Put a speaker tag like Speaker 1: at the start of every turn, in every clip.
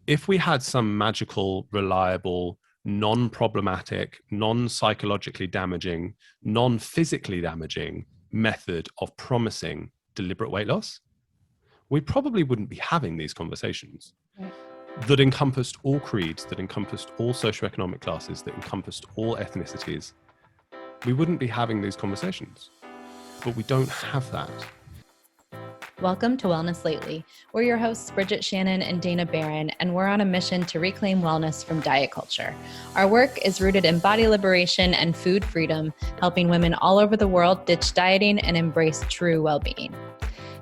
Speaker 1: if we had some magical, reliable, non-problematic, non-psychologically damaging, non-physically damaging method of promising deliberate weight loss, we probably wouldn't be having these conversations that encompassed all creeds, that encompassed all socioeconomic classes, that encompassed all ethnicities. We wouldn't be having these conversations, but we don't have that.
Speaker 2: Welcome to Wellness Lately. We're your hosts, Bridget Shannon and Dana Barron, and we're on a mission to reclaim wellness from diet culture. Our work is rooted in body liberation and food freedom, helping women all over the world ditch dieting and embrace true well-being.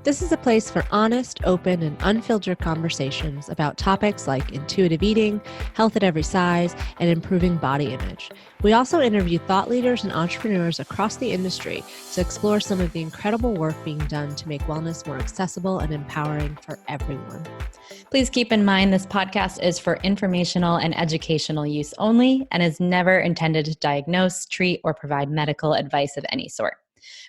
Speaker 3: This is a place for honest, open, and unfiltered conversations about topics like intuitive eating, health at every size, and improving body image. We also interview thought leaders and entrepreneurs across the industry to explore some of the incredible work being done to make wellness more accessible and empowering for everyone.
Speaker 2: Please keep in mind this podcast is for informational and educational use only and is never intended to diagnose, treat, or provide medical advice of any sort.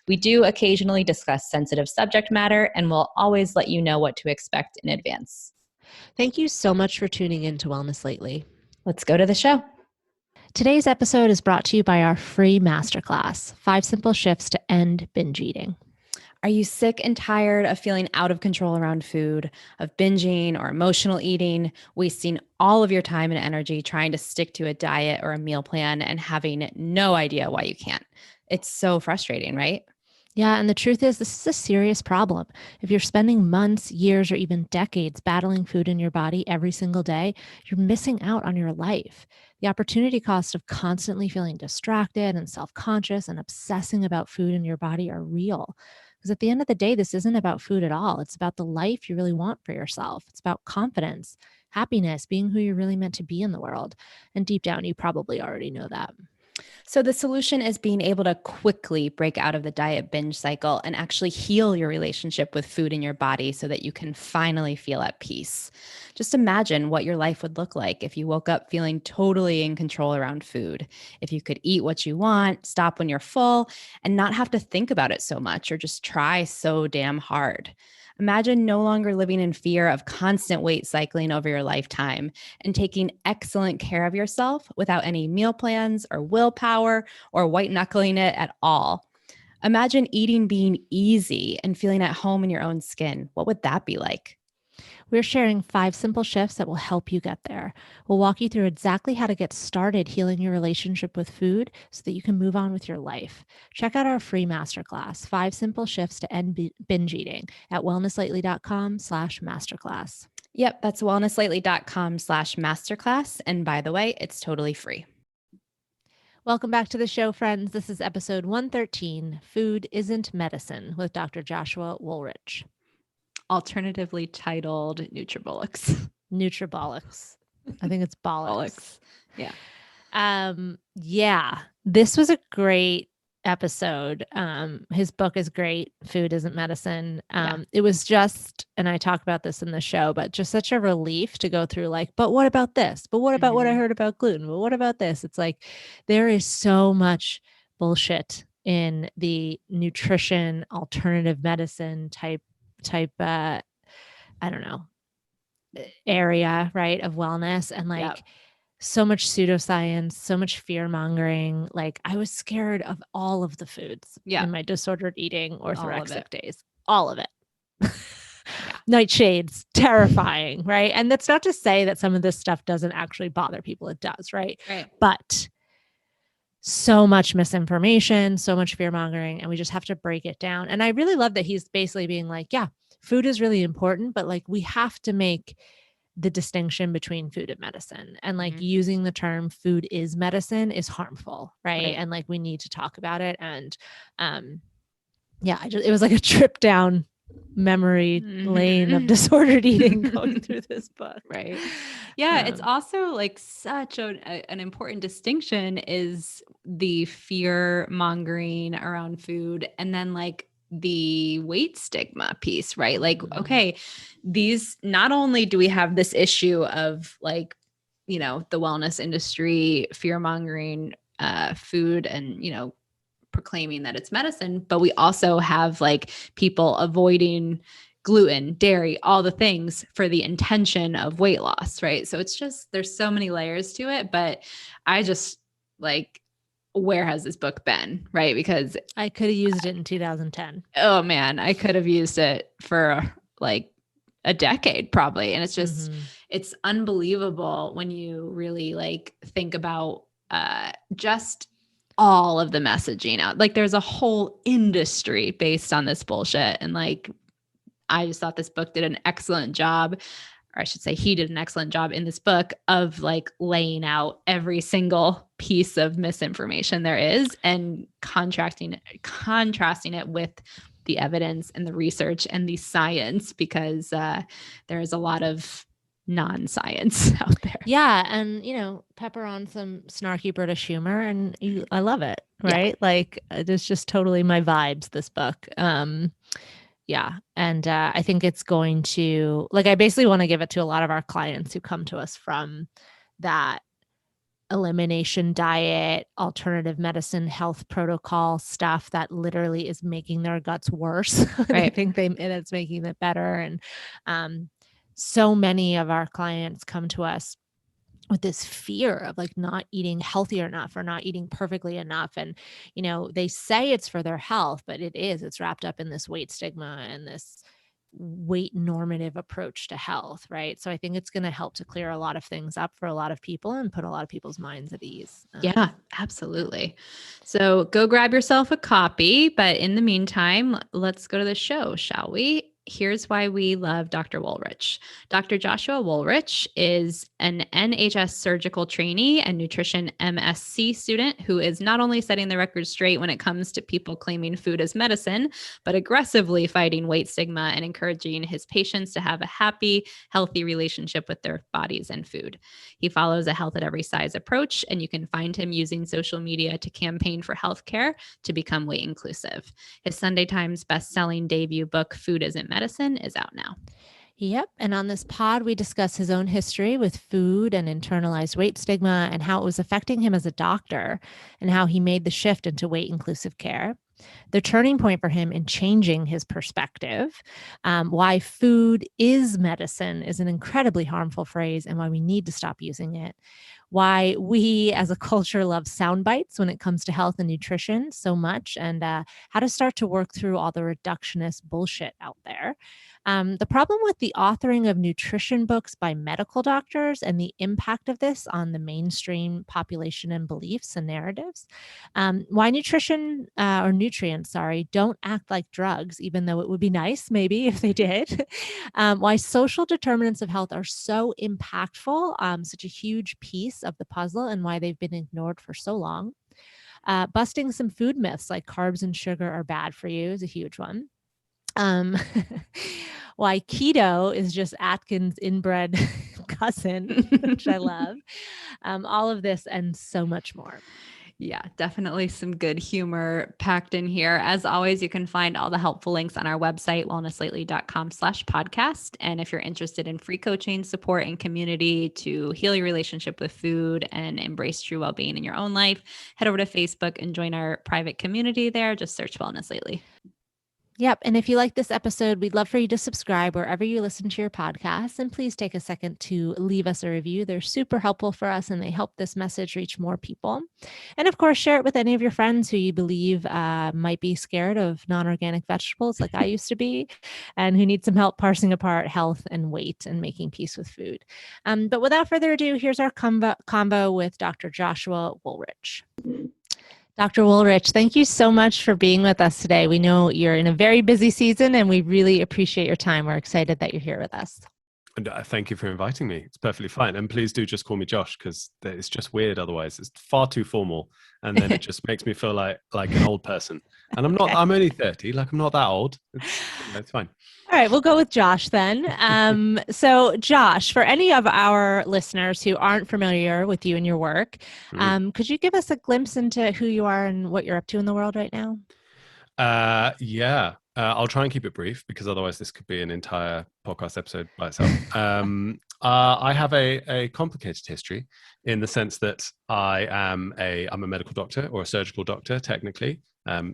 Speaker 2: We do occasionally discuss sensitive subject matter and we'll always let you know what to expect in advance.
Speaker 3: Thank you so much for tuning in to Wellness Lately.
Speaker 2: Let's go to the show.
Speaker 3: Today's episode is brought to you by our free masterclass, 5 Simple Shifts to End Binge Eating.
Speaker 2: Are you sick and tired of feeling out of control around food, of binging or emotional eating, wasting all of your time and energy trying to stick to a diet or a meal plan and having no idea why you can't? It's so frustrating, right?
Speaker 3: Yeah, and the truth is this is a serious problem. If you're spending months, years, or even decades battling food in your body every single day, you're missing out on your life. The opportunity cost of constantly feeling distracted and self-conscious and obsessing about food in your body are real. Because at the end of the day, this isn't about food at all. It's about the life you really want for yourself. It's about confidence, happiness, being who you're really meant to be in the world. And deep down, you probably already know that.
Speaker 2: So the solution is being able to quickly break out of the diet binge cycle and actually heal your relationship with food in your body so that you can finally feel at peace. Just imagine what your life would look like if you woke up feeling totally in control around food. If you could eat what you want, stop when you're full, and not have to think about it so much or just try so damn hard. Imagine no longer living in fear of constant weight cycling over your lifetime and taking excellent care of yourself without any meal plans or willpower or white knuckling it at all. Imagine eating being easy and feeling at home in your own skin. What would that be like?
Speaker 3: We're sharing 5 simple shifts that will help you get there. We'll walk you through exactly how to get started healing your relationship with food so that you can move on with your life. Check out our free masterclass, 5 Simple Shifts to End Binge Eating at wellnesslately.com/masterclass.
Speaker 2: Yep, that's wellnesslately.com/masterclass. And by the way, it's totally free.
Speaker 3: Welcome back to the show, friends. This is episode 113, Food Isn't Medicine, with Dr. Joshua Woolrich.
Speaker 2: Alternatively titled Nutribolics.
Speaker 3: Nutribolics. I think it's bollocks.
Speaker 2: Yeah.
Speaker 3: Yeah. This was a great episode. His book is great. Food Isn't Medicine. It was just, and I talk about this in the show, but just such a relief to go through like, but what about this? But what about what I heard about gluten? But what about this? It's like, there is so much bullshit in the nutrition, alternative medicine type I don't know, area, right, of wellness, and like so much pseudoscience, so much fear mongering. Like I was scared of all of the foods in my disordered eating orthorexic days, all of it. Nightshades, terrifying, right? And that's not to say that some of this stuff doesn't actually bother people. It does, right? But so much misinformation, so much fear mongering, and we just have to break it down. And I really love that he's basically being like, yeah, food is really important, but like we have to make the distinction between food and medicine, and like using the term food is medicine is harmful. Right. And like, we need to talk about it. And it was like a trip down memory lane of disordered eating going through this book.
Speaker 4: Right. Yeah. It's also like such an important distinction is the fear mongering around food. And then like the weight stigma piece, right? Like, okay, these, not only do we have this issue of like, you know, the wellness industry, fear mongering, food and, you know, proclaiming that it's medicine, but we also have like people avoiding gluten, dairy, all the things for the intention of weight loss, right? So it's just, there's so many layers to it, but I just like, where has this book been, right? Because
Speaker 3: I could have used it in 2010.
Speaker 4: oh man, I could have used it for like a decade probably. And it's just, it's unbelievable when you really like think about just all of the messaging out. Like there's a whole industry based on this bullshit. And like, I just thought this book did an excellent job, or I should say he did an excellent job in this book of like laying out every single piece of misinformation there is and contrasting it with the evidence and the research and the science, because there is a lot of non-science out there.
Speaker 3: Yeah. And, pepper on some snarky British humor and I love it. Right. Yeah. Like it's just totally my vibes, this book. Yeah. And I think it's going to, like, I basically want to give it to a lot of our clients who come to us from that elimination diet, alternative medicine, health protocol stuff that literally is making their guts worse. Right. I think it's making it better. And so many of our clients come to us with this fear of like not eating healthy enough or not eating perfectly enough. And, they say it's for their health, but it's wrapped up in this weight stigma and this weight normative approach to health. Right. So I think it's going to help to clear a lot of things up for a lot of people and put a lot of people's minds at ease.
Speaker 4: Yeah, absolutely. So go grab yourself a copy, but in the meantime, let's go to the show, shall we? Here's why we love Dr. Woolrich. Dr. Joshua Woolrich is an NHS surgical trainee and nutrition MSc student who is not only setting the record straight when it comes to people claiming food as medicine, but aggressively fighting weight stigma and encouraging his patients to have a happy, healthy relationship with their bodies and food. He follows a health at every size approach, and you can find him using social media to campaign for healthcare to become weight inclusive. His Sunday Times best-selling debut book, Food Isn't Medicine, is out now.
Speaker 3: Yep. And on this pod, we discuss his own history with food and internalized weight stigma and how it was affecting him as a doctor and how he made the shift into weight inclusive care. The turning point for him in changing his perspective, why food is medicine is an incredibly harmful phrase and why we need to stop using it. Why we as a culture love sound bites when it comes to health and nutrition so much, and how to start to work through all the reductionist bullshit out there. The problem with the authoring of nutrition books by medical doctors and the impact of this on the mainstream population and beliefs and narratives. Why nutrients, don't act like drugs, even though it would be nice maybe if they did. Why social determinants of health are so impactful, such a huge piece of the puzzle, and why they've been ignored for so long. Busting some food myths like carbs and sugar are bad for you is a huge one. Why keto is just Atkins' inbred cousin, which I love. All of this and so much more.
Speaker 4: Yeah, definitely some good humor packed in here. As always, you can find all the helpful links on our website, wellnesslately.com/podcast. And if you're interested in free coaching, support, and community to heal your relationship with food and embrace true well-being in your own life, head over to Facebook and join our private community there. Just search Wellness Lately.
Speaker 3: Yep. And if you like this episode, we'd love for you to subscribe wherever you listen to your podcasts. And please take a second to leave us a review. They're super helpful for us and they help this message reach more people. And of course, share it with any of your friends who you believe might be scared of non-organic vegetables like I used to be, and who need some help parsing apart health and weight and making peace with food. But without further ado, here's our combo with Dr. Joshua Woolrich. Dr. Woolrich, thank you so much for being with us today. We know you're in a very busy season and we really appreciate your time. We're excited that you're here with us.
Speaker 1: And thank you for inviting me. It's perfectly fine. And please do just call me Josh, because it's just weird otherwise. It's far too formal. And then it just makes me feel like an old person. And I'm not, I'm only 30. Like, I'm not that old. It's fine.
Speaker 3: All right, we'll go with Josh then. So Josh, for any of our listeners who aren't familiar with you and your work, could you give us a glimpse into who you are and what you're up to in the world right now?
Speaker 1: Yeah. I'll try and keep it brief because otherwise this could be an entire podcast episode by itself. I have a complicated history in the sense that I'm a medical doctor or a surgical doctor, technically,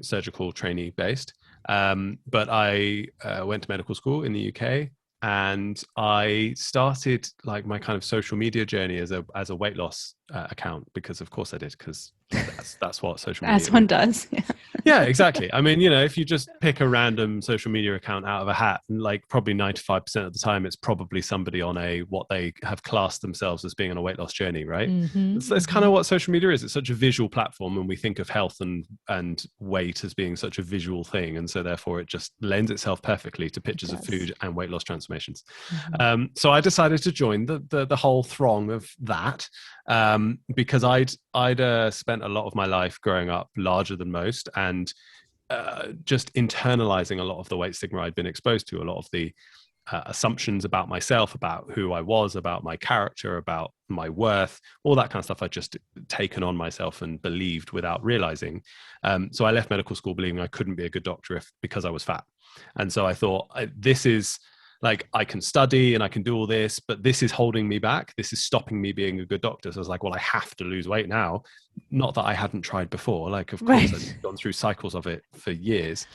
Speaker 1: surgical trainee based. But I went to medical school in the UK, and I started like my kind of social media journey as a weight loss account, because of course I did, because that's what social media
Speaker 4: As one does. Yeah.
Speaker 1: Yeah, exactly. I mean, if you just pick a random social media account out of a hat, like probably 95% of the time, it's probably somebody on what they have classed themselves as being on a weight loss journey, right? It's kind of what social media is. It's such a visual platform, and we think of health and weight as being such a visual thing. And so therefore it just lends itself perfectly to pictures of food and weight loss transformations. So I decided to join the whole throng of that, because I'd spent a lot of my life growing up larger than most, and just internalizing a lot of the weight stigma I'd been exposed to, a lot of the assumptions about myself, about who I was, about my character, about my worth, all that kind of stuff I'd just taken on myself and believed without realizing. So I left medical school believing I couldn't be a good doctor because I was fat. And so I thought, this is like, I can study and I can do all this, but this is holding me back. This is stopping me being a good doctor. So I was like, well, I have to lose weight now. Not that I hadn't tried before. Like, of course, I've gone through cycles of it for years.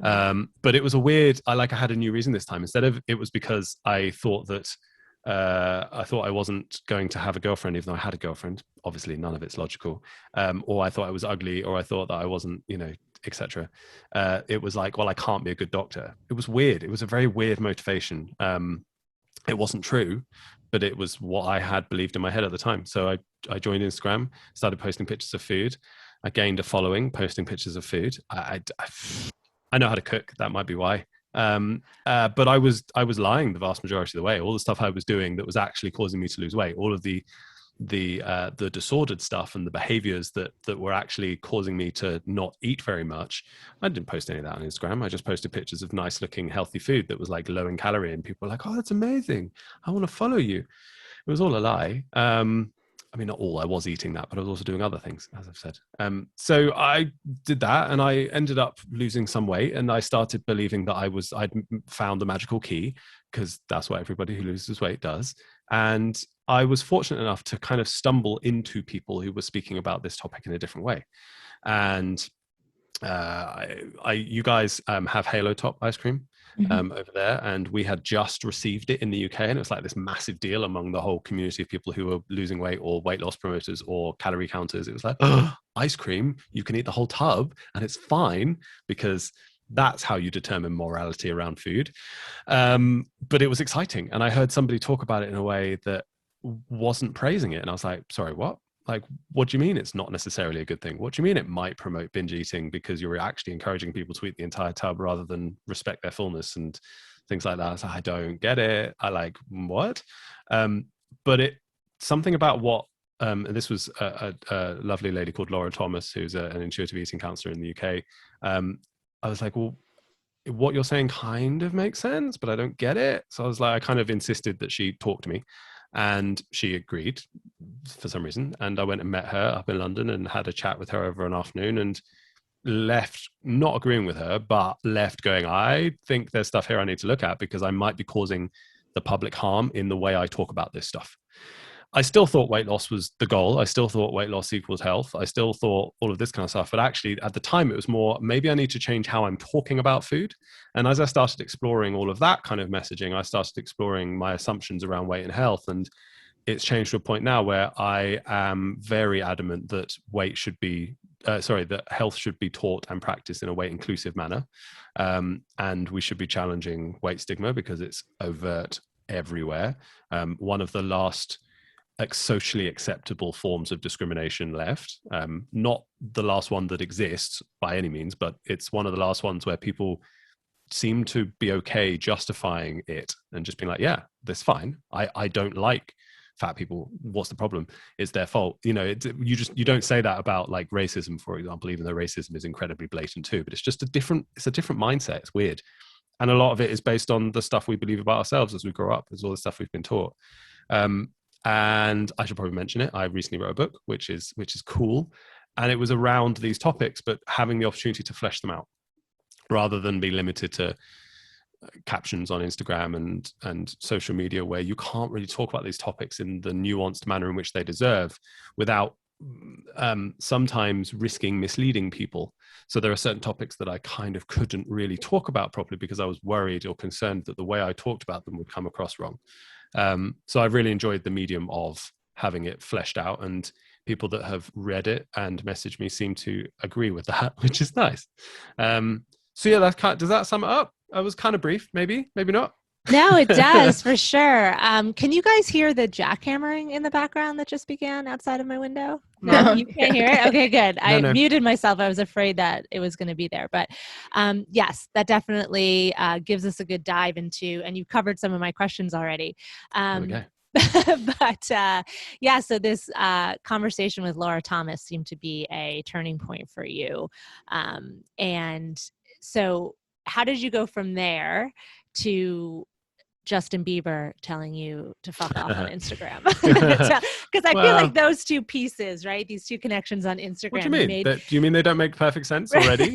Speaker 1: But it was I had a new reason this time. It was because I thought that I wasn't going to have a girlfriend, even though I had a girlfriend. Obviously, none of it's logical. Or I thought I was ugly, or I thought that I wasn't, etc. It was like, well, I can't be a good doctor. It was weird. It was a very weird motivation. It wasn't true, but it was what I had believed in my head at the time. So I joined Instagram, started posting pictures of food. I gained a following, posting pictures of food. I know how to cook. That might be why. But I was lying the vast majority of the way. All the stuff I was doing that was actually causing me to lose weight, all of the disordered stuff and the behaviors that were actually causing me to not eat very much. I didn't post any of that on Instagram. I just posted pictures of nice looking healthy food that was like low in calorie, and people were like, oh, that's amazing, I want to follow you. It was all a lie. I mean, not all. I was eating that, but I was also doing other things, as I've said. So I did that, and I ended up losing some weight, and I started believing that I'd found the magical key, because that's what everybody who loses weight does. And I was fortunate enough to kind of stumble into people who were speaking about this topic in a different way. And you guys have Halo Top ice cream over there, and we had just received it in the UK, and it was like this massive deal among the whole community of people who were losing weight or weight loss promoters or calorie counters. It was like, oh, ice cream, you can eat the whole tub and it's fine, because that's how you determine morality around food. But it was exciting, and I heard somebody talk about it in a way that wasn't praising it, and I was like, sorry, what? Like, what do you mean it's not necessarily a good thing? What do you mean it might promote binge eating because you're actually encouraging people to eat the entire tub rather than respect their fullness and things like that? I was like, I don't get it. I like, what? But something about what, and this was a lovely lady called Laura Thomas, who's an intuitive eating counselor in the UK. I was like, well, what you're saying kind of makes sense, but I don't get it. So I was like, I kind of insisted that she talk to me. And she agreed for some reason. And I went and met her up in London and had a chat with her over an afternoon, and left not agreeing with her, but left going, I think there's stuff here I need to look at, because I might be causing the public harm in the way I talk about this stuff. I still thought weight loss was the goal. I still thought weight loss equals health. I still thought all of this kind of stuff. But actually, at the time, it was more, maybe I need to change how I'm talking about food. And as I started exploring all of that kind of messaging, I started exploring my assumptions around weight and health. And it's changed to a point now where I am very adamant that that health should be taught and practiced in a weight inclusive manner. And we should be challenging weight stigma, because it's overt everywhere. One of the last socially acceptable forms of discrimination left, not the last one that exists by any means, but it's one of the last ones where people seem to be okay justifying it and just being like, yeah, that's fine. I don't like fat people. What's the problem? It's their fault. You don't say that about like racism, for example, even though racism is incredibly blatant too, but it's just a different mindset. It's weird. And a lot of it is based on the stuff we believe about ourselves as we grow up. It's all the stuff we've been taught. And I should probably mention it. I recently wrote a book, which is cool. And it was around these topics, but having the opportunity to flesh them out rather than be limited to captions on Instagram and social media, where you can't really talk about these topics in the nuanced manner in which they deserve without sometimes risking misleading people. So there are certain topics that I kind of couldn't really talk about properly because I was worried or concerned that the way I talked about them would come across wrong. So I've really enjoyed the medium of having it fleshed out, and people that have read it and messaged me seem to agree with that, which is nice. So yeah, does that sum it up? I was kind of brief, maybe not.
Speaker 3: No, it does for sure. Can you guys hear the jackhammering in the background that just began outside of my window? No, you can't hear it? Okay, good. I muted myself. I was afraid that it was going to be there. But yes, that definitely gives us a good dive into, and you covered some of my questions already. But yeah, so this conversation with Laura Thomas seemed to be a turning point for you. And so how did you go from there to Justin Bieber telling you to fuck off on Instagram? Because I feel like those two pieces, right? These two connections on Instagram.
Speaker 1: What do you mean? Do you mean they don't make perfect sense already?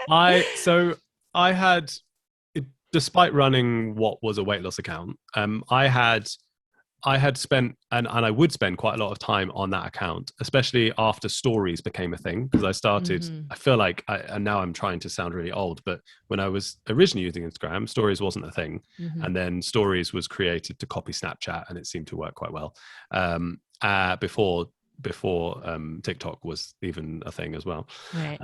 Speaker 3: Right.
Speaker 1: I had, despite running what was a weight loss account, I had spent, and I would spend quite a lot of time on that account, especially after stories became a thing, because I started, I feel like, and now I'm trying to sound really old, but when I was originally using Instagram, stories wasn't a thing. And then stories was created to copy Snapchat, and it seemed to work quite well. Before TikTok was even a thing as well.
Speaker 3: Right.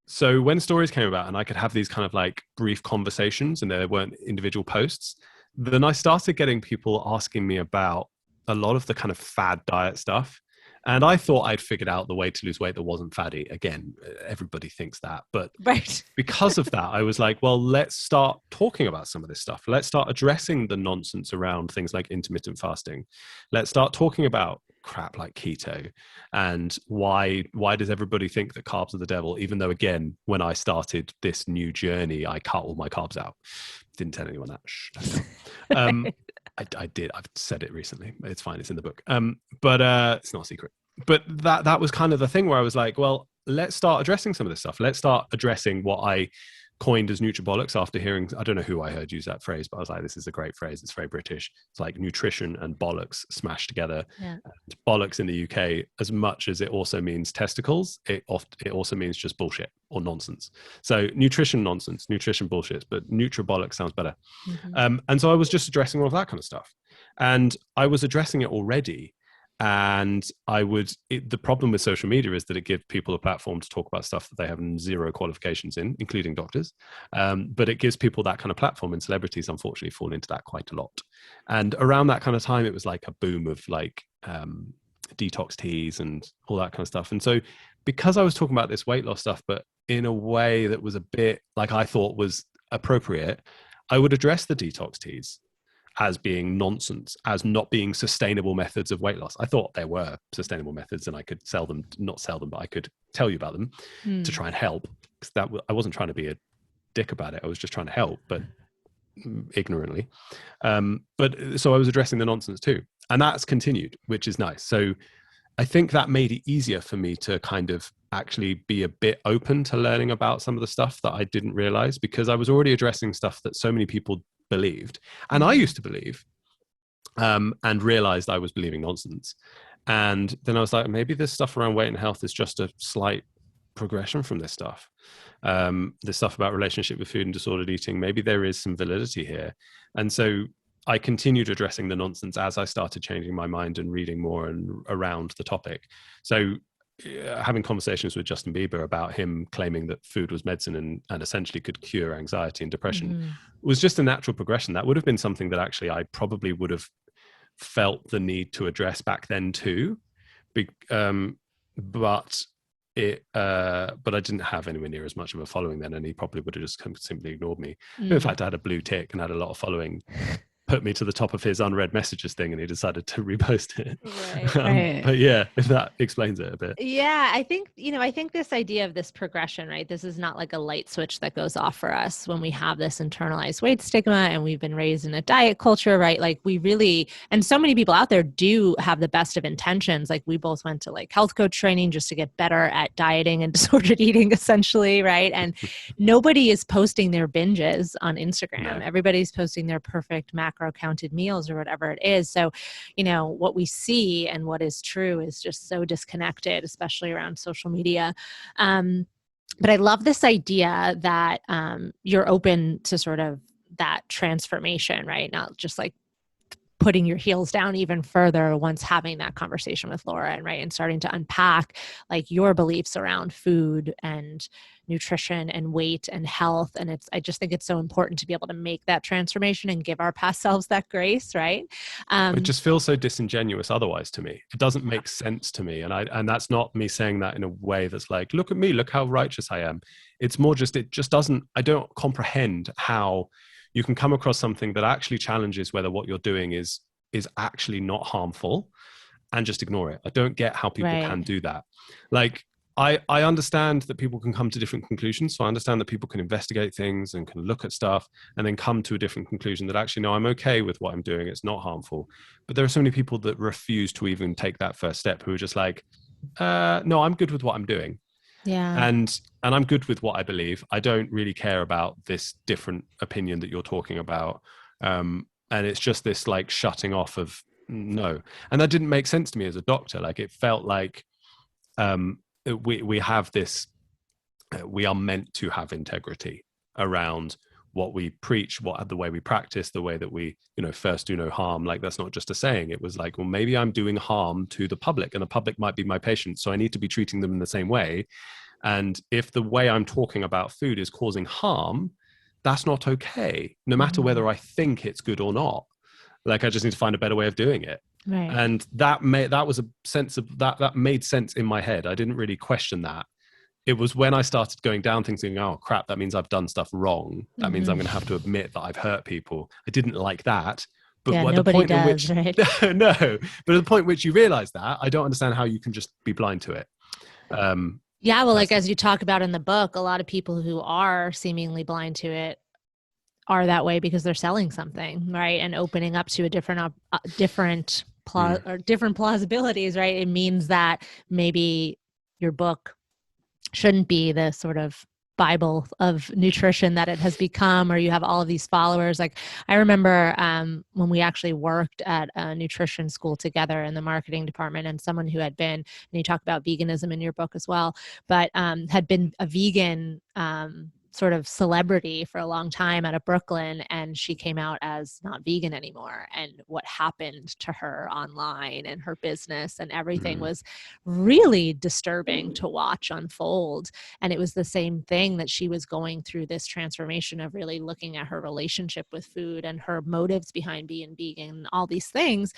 Speaker 1: So when stories came about and I could have these kind of like brief conversations and there weren't individual posts, then I started getting people asking me about a lot of the kind of fad diet stuff. And I thought I'd figured out the way to lose weight that wasn't fatty. Again, everybody thinks that. But because of that, I was like, well, let's start talking about some of this stuff. Let's start addressing the nonsense around things like intermittent fasting. Let's start talking about crap like keto and why does everybody think that carbs are the devil, even though, again, when I started this new journey, I cut all my carbs out. Didn't tell anyone that. I did. I've said it recently. It's fine. It's in the book. But it's not a secret. But that was kind of the thing where I was like, well, let's start addressing some of this stuff. Let's start addressing what I coined as nutribolics after hearing, I don't know who I heard use that phrase, but I was like, this is a great phrase. It's very British. It's like nutrition and bollocks smashed together. Yeah. And bollocks in the UK, as much as it also means testicles, it also means just bullshit or nonsense. So nutrition nonsense, nutrition bullshit, but nutribolics sounds better. And so I was just addressing all of that kind of stuff. And I was addressing it already. And the problem with social media is that it gives people a platform to talk about stuff that they have zero qualifications in, including doctors. But it gives people that kind of platform, and celebrities unfortunately fall into that quite a lot. And around that kind of time, it was like a boom of like detox teas and all that kind of stuff. And so because I was talking about this weight loss stuff, but in a way that was a bit like I thought was appropriate, I would address the detox teas as being nonsense, as not being sustainable methods of weight loss. I thought there were sustainable methods and I could not sell them, but I could tell you about them to try and help. Because I wasn't trying to be a dick about it. I was just trying to help, but ignorantly. But so I was addressing the nonsense too. And that's continued, which is nice. So I think that made it easier for me to kind of actually be a bit open to learning about some of the stuff that I didn't realize, because I was already addressing stuff that so many people believed, and I used to believe, and realized I was believing nonsense. And then I was like, maybe this stuff around weight and health is just a slight progression from this stuff. This stuff about relationship with food and disordered eating, maybe there is some validity here. And so I continued addressing the nonsense as I started changing my mind and reading more and around the topic. So having conversations with Justin Bieber about him claiming that food was medicine and essentially could cure anxiety and depression was just a natural progression. That would have been something that actually I probably would have felt the need to address back then too. But I didn't have anywhere near as much of a following then, and he probably would have just simply ignored me. In fact, I had a blue tick and had a lot of following, put me to the top of his unread messages thing, and he decided to repost it. Right. But yeah, if that explains it a bit.
Speaker 3: Yeah, I think this idea of this progression, right? This is not like a light switch that goes off for us when we have this internalized weight stigma and we've been raised in a diet culture, right? Like we really, and so many people out there do have the best of intentions. Like we both went to like health coach training just to get better at dieting and disordered eating, essentially, right? And nobody is posting their binges on Instagram. No. Everybody's posting their perfect macro macro counted meals or whatever it is. So, what we see and what is true is just so disconnected, especially around social media. But I love this idea that you're open to sort of that transformation, right? Not just like putting your heels down even further once having that conversation with Laura, and starting to unpack like your beliefs around food and nutrition and weight and health. And I just think it's so important to be able to make that transformation and give our past selves that grace, right?
Speaker 1: It just feels so disingenuous otherwise to me. It doesn't make sense to me. And that's not me saying that in a way that's like, look at me, look how righteous I am. It's more just, I don't comprehend how you can come across something that actually challenges whether what you're doing is actually not harmful and just ignore it. I don't get how people can do that. Like, I understand that people can come to different conclusions. So I understand that people can investigate things and can look at stuff and then come to a different conclusion that actually, no, I'm okay with what I'm doing. It's not harmful. But there are so many people that refuse to even take that first step, who are just like, no, I'm good with what I'm doing.
Speaker 3: Yeah.
Speaker 1: And I'm good with what I believe. I don't really care about this different opinion that you're talking about. And it's just this like shutting off of no. And that didn't make sense to me as a doctor. Like, it felt like we have this, we are meant to have integrity around what we preach, the way we practice, the way that we, first do no harm. Like, that's not just a saying. It was like, well, maybe I'm doing harm to the public, and the public might be my patients. So I need to be treating them in the same way. And if the way I'm talking about food is causing harm, that's not okay, no matter whether I think it's good or not. Like, I just need to find a better way of doing it.
Speaker 3: Right.
Speaker 1: And that was a sense of that made sense in my head. I didn't really question that. It was when I started going down things thinking, oh crap, that means I've done stuff wrong. That means I'm going to have to admit that I've hurt people. I didn't like that. But
Speaker 3: yeah,
Speaker 1: at
Speaker 3: nobody
Speaker 1: the point
Speaker 3: does,
Speaker 1: in which,
Speaker 3: right?
Speaker 1: no, but at the point in which you realize that, I don't understand how you can just be blind to it.
Speaker 3: Yeah, well, like as you talk about in the book, a lot of people who are seemingly blind to it are that way because they're selling something, right? And opening up to a different plausibilities, right? It means that maybe your book shouldn't be the sort of Bible of nutrition that it has become, or you have all of these followers. Like, I remember when we actually worked at a nutrition school together in the marketing department, and someone who had been, and you talk about veganism in your book as well, but had been a vegan sort of celebrity for a long time out of Brooklyn, and she came out as not vegan anymore, and what happened to her online and her business and everything was really disturbing to watch unfold. And it was the same thing, that she was going through this transformation of really looking at her relationship with food and her motives behind being vegan and all these things,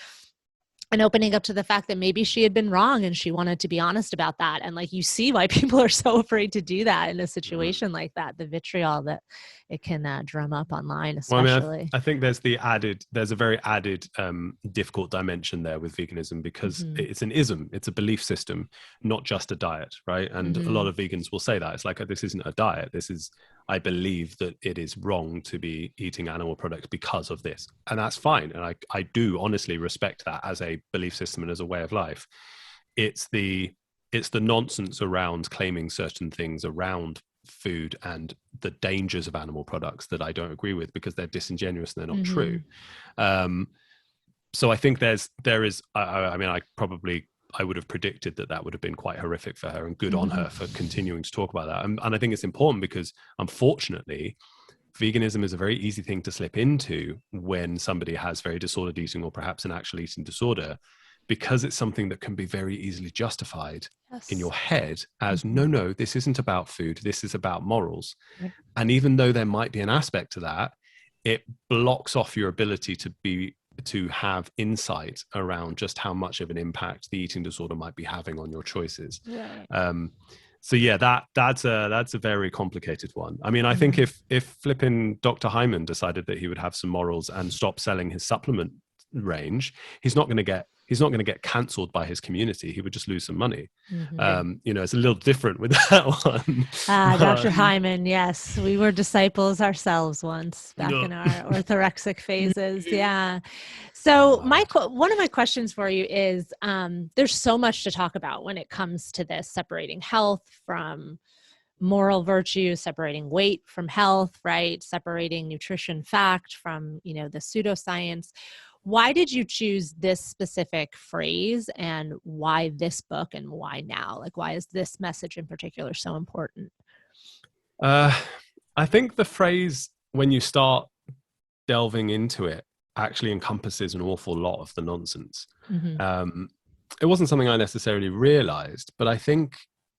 Speaker 3: and opening up to the fact that maybe she had been wrong and she wanted to be honest about that. And like, you see why people are so afraid to do that in a situation like that, the vitriol that it can drum up online, especially.
Speaker 1: Well, I mean, I think there's a very added difficult dimension there with veganism, because it's an ism, it's a belief system, not just a diet, right? And a lot of vegans will say that. It's like, this isn't a diet. This is, I believe that it is wrong to be eating animal products because of this. And that's fine. And I do honestly respect that as a belief system and as a way of life. It's the nonsense around claiming certain things around food and the dangers of animal products that I don't agree with, because they're disingenuous and they're not true. So I think there is, I mean, I would have predicted that would have been quite horrific for her, and good on her for continuing to talk about that. And I think it's important because, unfortunately, veganism is a very easy thing to slip into when somebody has very disordered eating, or perhaps an actual eating disorder, because it's something that can be very easily justified in your head as, no, this isn't about food, this is about morals. And even though there might be an aspect to that, it blocks off your ability to have insight around just how much of an impact the eating disorder might be having on your choices. So yeah, that's a very complicated one. I mean, I think if flipping Dr. Hyman decided that he would have some morals and stop selling his supplement range, he's not going to get cancelled by his community. He would just lose some money. It's a little different with that one.
Speaker 3: Dr. Hyman, yes, we were disciples ourselves once back in our orthorexic phases. Yeah. So one of my questions for you is, there's so much to talk about when it comes to this, separating health from moral virtue, separating weight from health, right? Separating nutrition fact from, the pseudoscience. Why did you choose this specific phrase, and why this book, and why now? Like, why is this message in particular so important?
Speaker 1: I think the phrase, when you start delving into it, actually encompasses an awful lot of the nonsense.
Speaker 3: Mm-hmm.
Speaker 1: It wasn't something I necessarily realized, but I think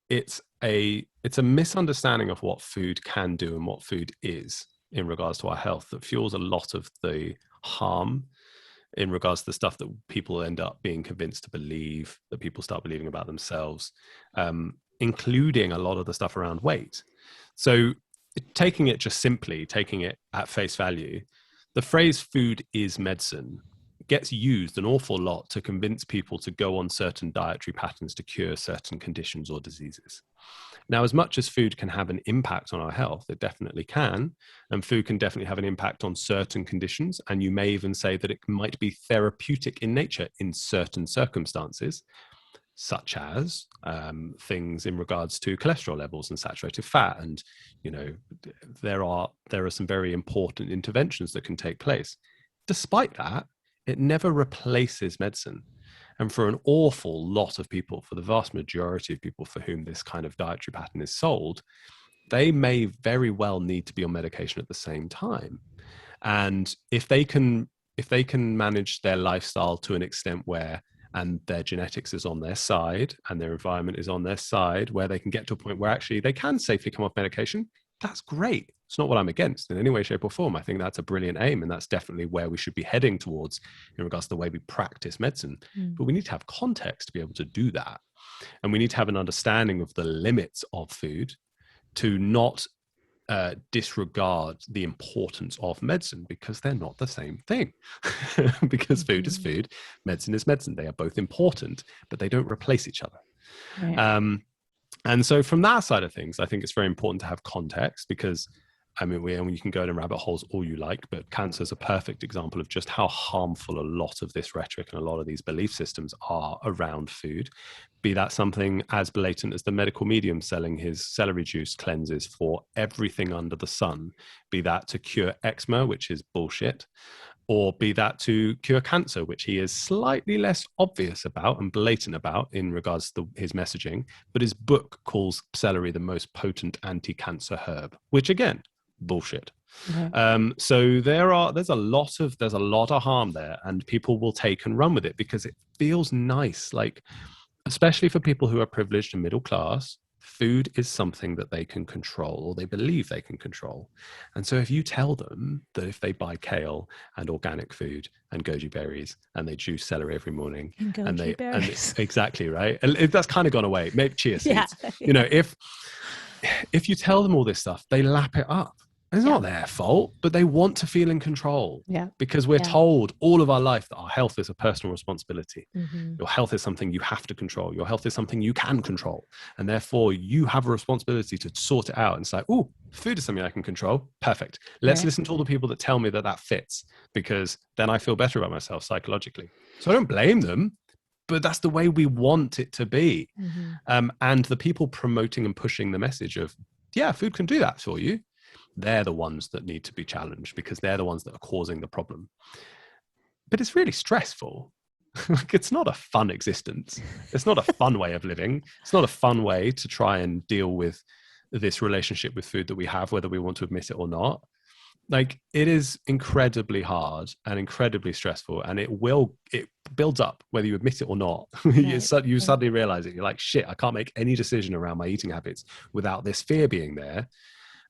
Speaker 1: it's a misunderstanding of what food can do and what food is in regards to our health that fuels a lot of the harm in regards to the stuff that people end up being convinced to believe, that people start believing about themselves, including a lot of the stuff around weight. So taking it at face value, the phrase food is medicine gets used an awful lot to convince people to go on certain dietary patterns to cure certain conditions or diseases. Now, as much as food can have an impact on our health, it definitely can, and food can definitely have an impact on certain conditions, and you may even say that it might be therapeutic in nature in certain circumstances, such as things in regards to cholesterol levels and saturated fat. And, there are some very important interventions that can take place. Despite that, it never replaces medicine. And for an awful lot of people, for the vast majority of people for whom this kind of dietary pattern is sold, they may very well need to be on medication at the same time. And if they can manage their lifestyle to an extent where, and their genetics is on their side and their environment is on their side, where they can get to a point where actually they can safely come off medication, that's great. It's not what I'm against in any way, shape, or form. I think that's a brilliant aim, and that's definitely where we should be heading towards in regards to the way we practice medicine. But we need to have context to be able to do that. And we need to have an understanding of the limits of food to not disregard the importance of medicine, because they're not the same thing. Because food is food, medicine is medicine. They are both important, but they don't replace each other. Right. And so from that side of things, I think it's very important to have context, because you can go in rabbit holes all you like, but cancer is a perfect example of just how harmful a lot of this rhetoric and a lot of these belief systems are around food. Be that something as blatant as the medical medium selling his celery juice cleanses for everything under the sun, be that to cure eczema, which is bullshit, or be that to cure cancer, which he is slightly less obvious about and blatant about in regards to his messaging, but his book calls celery the most potent anti-cancer herb, which again, bullshit. Okay. So there's a lot of harm there, and people will take and run with it because it feels nice. Like, especially for people who are privileged and middle class, food is something that they can control, or they believe they can control. And so if you tell them that if they buy kale and organic food and goji berries and they juice celery every morning, exactly right, that's kind of gone away. Maybe chia seeds. Yeah. If you tell them all this stuff, they lap it up. It's not their fault, but they want to feel in control. Yeah. Because we're told all of our life that our health is a personal responsibility. Mm-hmm. Your health is something you have to control. Your health is something you can control. And therefore you have a responsibility to sort it out and say, oh, food is something I can control. Perfect. Let's listen to all the people that tell me that fits, because then I feel better about myself psychologically. So I don't blame them, but that's the way we want it to be. Mm-hmm. And the people promoting and pushing the message of, food can do that for you, they're the ones that need to be challenged, because they're the ones that are causing the problem. But it's really stressful. It's not a fun existence. It's not a fun way of living. It's not a fun way to try and deal with this relationship with food that we have, whether we want to admit it or not. Like, it is incredibly hard and incredibly stressful, and it builds up whether you admit it or not. You suddenly realize it. You're like, shit, I can't make any decision around my eating habits without this fear being there.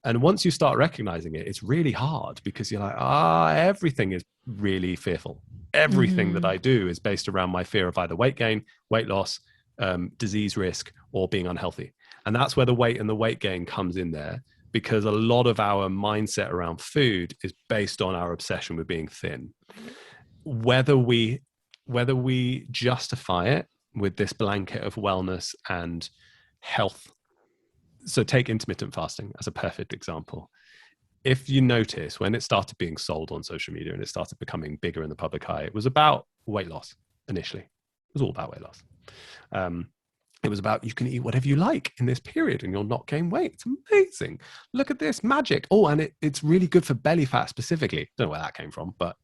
Speaker 1: And once you start recognizing it, it's really hard, because you're like, everything is really fearful. Everything that I do is based around my fear of either weight gain, weight loss, disease risk, or being unhealthy. And that's where the weight and the weight gain comes in there, because a lot of our mindset around food is based on our obsession with being thin. Whether we justify it with this blanket of wellness and health. So take intermittent fasting as a perfect example. If you notice, when it started being sold on social media and it started becoming bigger in the public eye, it was about weight loss initially. It was all about weight loss. It was about, you can eat whatever you like in this period and you'll not gain weight. It's amazing. Look at this magic. Oh, and it's really good for belly fat specifically. Don't know where that came from, but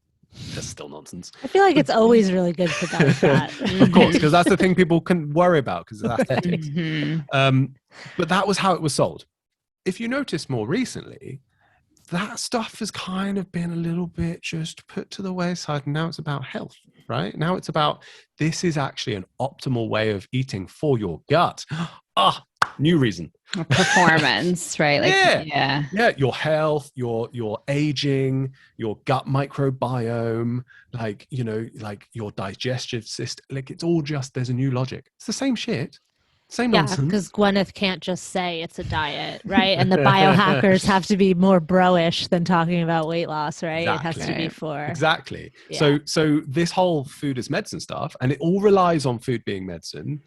Speaker 1: that's still nonsense.
Speaker 3: I feel like it's always really good for belly fat.
Speaker 1: Of course, because that's the thing people can worry about because it's aesthetics.
Speaker 2: Mhm.
Speaker 1: But that was how it was sold. If you notice more recently, that stuff has kind of been a little bit just put to the wayside. And now it's about health, right? Now it's about, this is actually an optimal way of eating for your gut. New reason.
Speaker 2: Performance, right? Like,
Speaker 1: yeah, your health, your aging, your gut microbiome, like, you know, like your digestive system, like it's all just, there's a new logic. It's the same shit. Same
Speaker 3: Yeah,
Speaker 1: nonsense.
Speaker 3: because Gwyneth can't just say it's a diet, right? And the biohackers have to be more bro-ish than talking about weight loss, right?
Speaker 1: Exactly.
Speaker 3: It has to be for
Speaker 1: Exactly.
Speaker 3: Yeah.
Speaker 1: So this whole food as medicine stuff, and it all relies on food being medicine,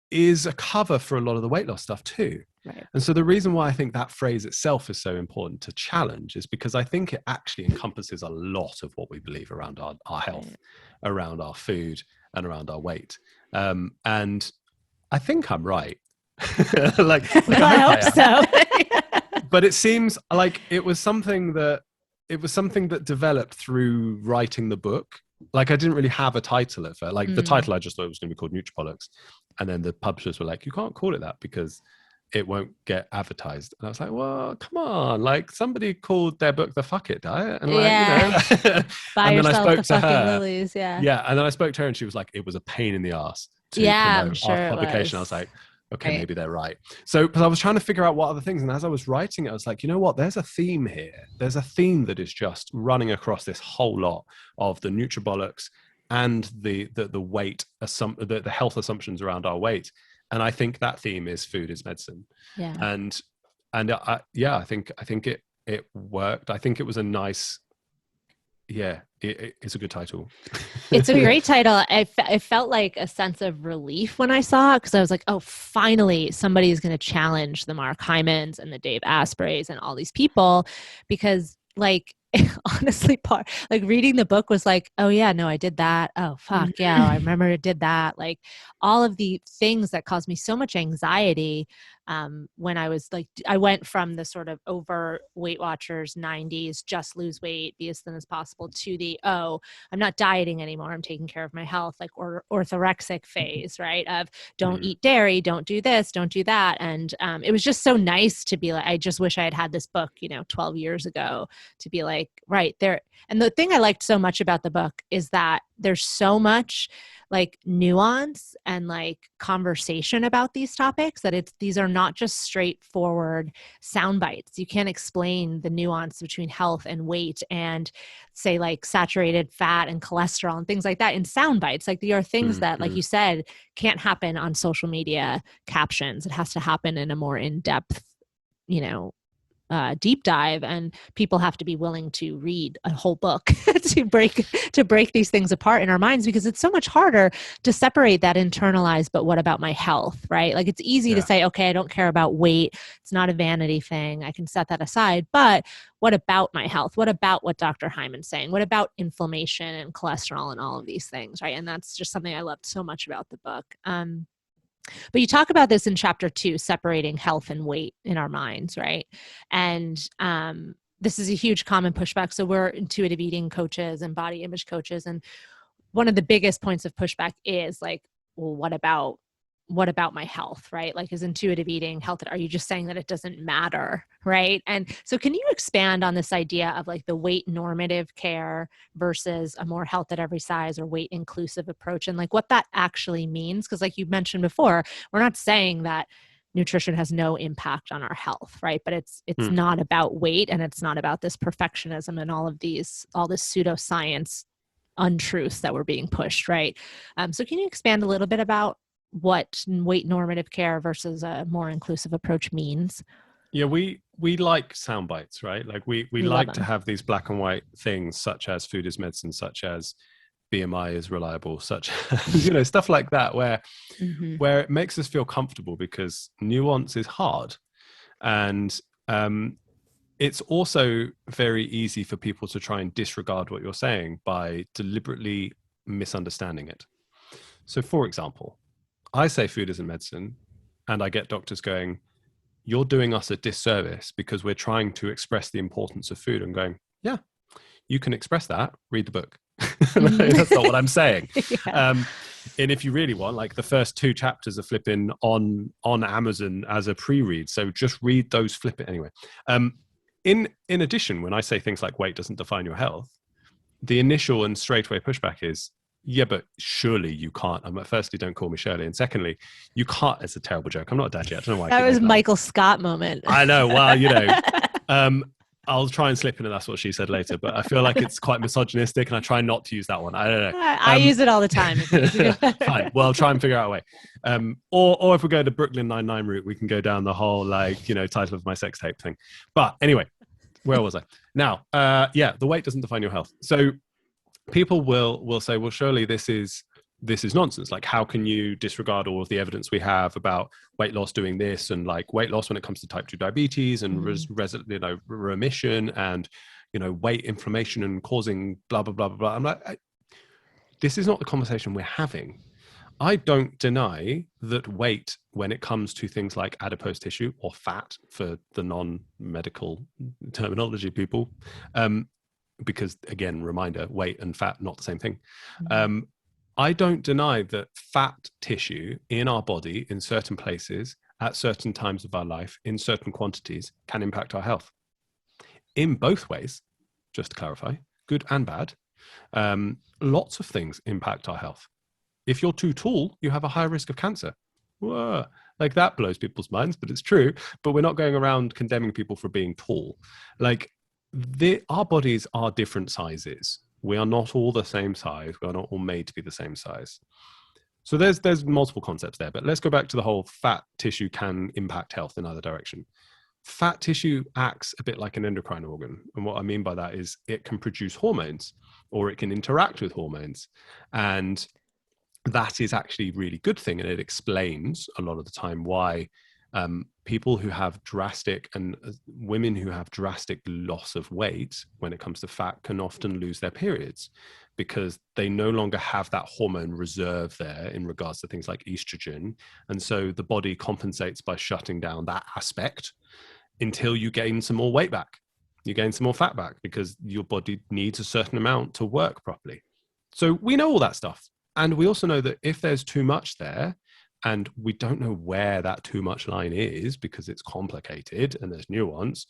Speaker 1: is a cover for a lot of the weight loss stuff too.
Speaker 3: Right.
Speaker 1: And so the reason why I think that phrase itself is so important to challenge is because I think it actually encompasses a lot of what we believe around our health, around our food, and around our weight. And I think I'm right. like
Speaker 3: I hope so.
Speaker 1: But it seems like it was something that developed through writing the book. Like I didn't really have a title at first. Like the title, I just thought it was going to be called Nutripolics. And then the publishers were like, you can't call it that because it won't get advertised. And I was like, well, come on. Like somebody called their book The Fuck It Diet. And like, you know.
Speaker 3: Buy
Speaker 1: and then I
Speaker 3: yourself
Speaker 1: spoke
Speaker 3: the
Speaker 1: to
Speaker 3: fucking
Speaker 1: her.
Speaker 3: lilies. Yeah.
Speaker 1: Yeah. And then I spoke to her and she was like, it was a pain in the ass to
Speaker 3: I'm
Speaker 1: promote
Speaker 3: sure
Speaker 1: our
Speaker 3: it
Speaker 1: publication. I
Speaker 3: was.
Speaker 1: was like, okay,
Speaker 2: Right.
Speaker 1: maybe they're right. So, because I was trying to figure out what other things. And as I was writing it, I was like, you know what? There's a theme here. There's a theme that is just running across this whole lot of the nutribolics and the weight, the health assumptions around our weight. And I think that theme is food is medicine.
Speaker 3: Yeah.
Speaker 1: And I think it worked. I think it was a nice, it's a good title.
Speaker 3: It's a great title. It felt like a sense of relief when I saw it because I was like, oh, finally somebody is going to challenge the Mark Hymans and the Dave Aspreys and all these people, because like honestly, like reading the book was like, oh yeah, no, I did that. Oh fuck yeah, I remember I did that. Like all of the things that caused me so much anxiety when I was like, I went from the sort of over Weight Watchers 90s, just lose weight, be as thin as possible, to the, oh, I'm not dieting anymore, I'm taking care of my health, like orthorexic phase, right? Of don't eat dairy, don't do this, don't do that. And it was just so nice to be like, I just wish I had had this book, 12 years ago, to be like, right there. And the thing I liked so much about the book is that there's so much like nuance and like conversation about these topics that these are not just straightforward sound bites. You can't explain the nuance between health and weight and say like saturated fat and cholesterol and things like that in sound bites. Like there are things that, like you said, can't happen on social media captions. It has to happen in a more in-depth, deep dive, and people have to be willing to read a whole book to break these things apart in our minds, because it's so much harder to separate that internalized, but what about my health, right? Like it's easy to say, okay, I don't care about weight. It's not a vanity thing. I can set that aside. But what about my health? What about what Dr. Hyman's saying? What about inflammation and cholesterol and all of these things, right? And that's just something I loved so much about the book. But you talk about this in chapter 2, separating health and weight in our minds, right? And this is a huge common pushback. So we're intuitive eating coaches and body image coaches. And one of the biggest points of pushback is like, well, what about my health, right? Like, is intuitive eating health? Are you just saying that it doesn't matter, right? And so can you expand on this idea of like the weight normative care versus a more health at every size or weight inclusive approach, and like what that actually means? Because like you mentioned before, we're not saying that nutrition has no impact on our health, right? But it's not about weight, and it's not about this perfectionism and all this pseudoscience untruths that were being pushed, right? So can you expand a little bit about what weight normative care versus a more inclusive approach means?
Speaker 1: Yeah, we like sound bites, right? Like we like to have these black and white things, such as food is medicine, such as BMI is reliable, such as, stuff like that, where it makes us feel comfortable, because nuance is hard. And it's also very easy for people to try and disregard what you're saying by deliberately misunderstanding it. So for example, I say food isn't medicine, and I get doctors going, you're doing us a disservice because we're trying to express the importance of food, and going, yeah, you can express that, read the book. That's not what I'm saying.
Speaker 3: Yeah.
Speaker 1: And if you really want, like, the first 2 chapters are flipping on Amazon as a pre-read, so just read those, flip it anyway. In addition, when I say things like weight doesn't define your health, the initial and straightaway pushback is, yeah, but surely you can't. Firstly, don't call me Shirley, and secondly, you can't. It's a terrible joke. I'm not a dad yet. I don't know why.
Speaker 3: That was Michael Scott moment.
Speaker 1: I know. Well, I'll try and slip into that's what she said later, but I feel like it's quite misogynistic, and I try not to use that one. I don't know.
Speaker 3: I use it all the time.
Speaker 1: Fine. Well, I'll try and figure out a way. Or if we go to Brooklyn Nine-Nine route, we can go down the whole, title of my sex tape thing. But anyway, where was I? Now, the weight doesn't define your health. So people will say, well, surely this is nonsense. Like, how can you disregard all of the evidence we have about weight loss doing this, and like weight loss when it comes to type 2 diabetes and remission and weight inflammation and causing blah blah blah blah blah. I'm like, this is not the conversation we're having. I don't deny that weight, when it comes to things like adipose tissue or fat for the non-medical terminology people, because again, reminder, weight and fat not the same thing. I don't deny that fat tissue in our body, in certain places, at certain times of our life, in certain quantities, can impact our health. In both ways, just to clarify, good and bad. Lots of things impact our health. If you're too tall, you have a higher risk of cancer. Whoa. Like, that blows people's minds, but it's true. But we're not going around condemning people for being tall. Like, our bodies are different sizes. We are not all the same size. We are not all made to be the same size. So there's multiple concepts there, but let's go back to the whole fat tissue can impact health in either direction. Fat tissue acts a bit like an endocrine organ. And what I mean by that is it can produce hormones, or it can interact with hormones. And that is actually a really good thing. And it explains a lot of the time why people who have drastic, and women who have drastic loss of weight when it comes to fat, can often lose their periods, because they no longer have that hormone reserve there in regards to things like estrogen. And so the body compensates by shutting down that aspect until you gain some more weight back. You gain some more fat back because your body needs a certain amount to work properly. So we know all that stuff. And we also know that if there's too much there, and we don't know where that too much line is because it's complicated and there's nuance.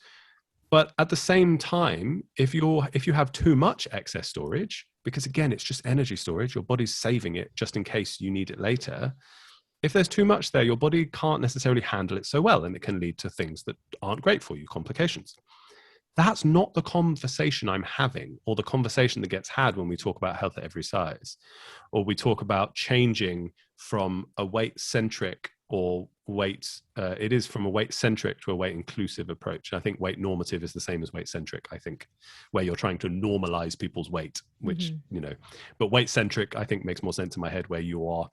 Speaker 1: But at the same time, if you have too much excess storage, because again, it's just energy storage, your body's saving it just in case you need it later. If there's too much there, your body can't necessarily handle it so well, and it can lead to things that aren't great for you, complications. That's not the conversation I'm having, or the conversation that gets had when we talk about health at every size, or we talk about changing from a weight-centric or it is from a weight-centric to a weight-inclusive approach. I think weight normative is the same as weight-centric, I think, where you're trying to normalize people's weight, which, but weight-centric, I think, makes more sense in my head, where you are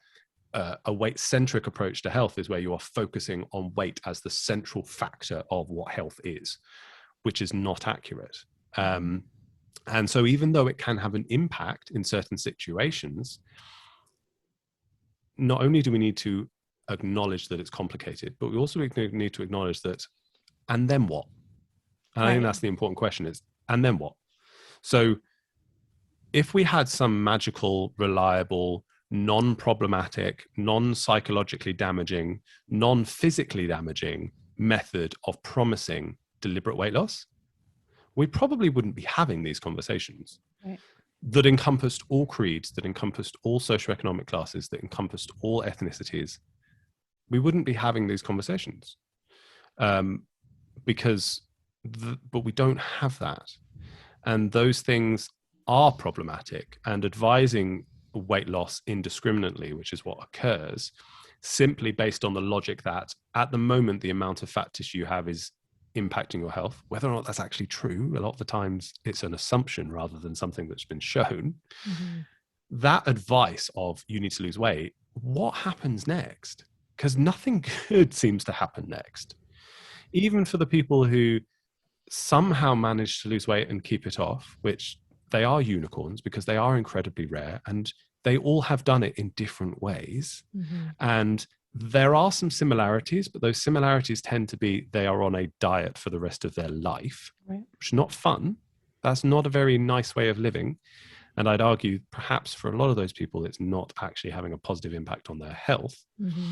Speaker 1: a weight-centric approach to health is where you are focusing on weight as the central factor of what health is, which is not accurate. And so even though it can have an impact in certain situations, not only do we need to acknowledge that it's complicated, but we also need to acknowledge that, and then what? And I think that's the important question is, and then what? So if we had some magical, reliable, non-problematic, non-psychologically damaging, non-physically damaging method of promising deliberate weight loss, we probably wouldn't be having these conversations that encompassed all creeds, that encompassed all socioeconomic classes, that encompassed all ethnicities. We wouldn't be having these conversations but we don't have that. And those things are problematic, and advising weight loss indiscriminately, which is what occurs, simply based on the logic that at the moment the amount of fat tissue you have is impacting your health, whether or not that's actually true. A lot of the times it's an assumption rather than something that's been shown. That advice of you need to lose weight, what happens next? Because nothing good seems to happen next. Even for the people who somehow manage to lose weight and keep it off, which they are unicorns because they are incredibly rare. And they all have done it in different ways.
Speaker 3: Mm-hmm.
Speaker 1: And there are some similarities, but those similarities tend to be they are on a diet for the rest of their life,
Speaker 3: Right.
Speaker 1: which is not fun. That's not a very nice way of living. And I'd argue perhaps for a lot of those people, it's not actually having a positive impact on their health.
Speaker 3: Mm-hmm.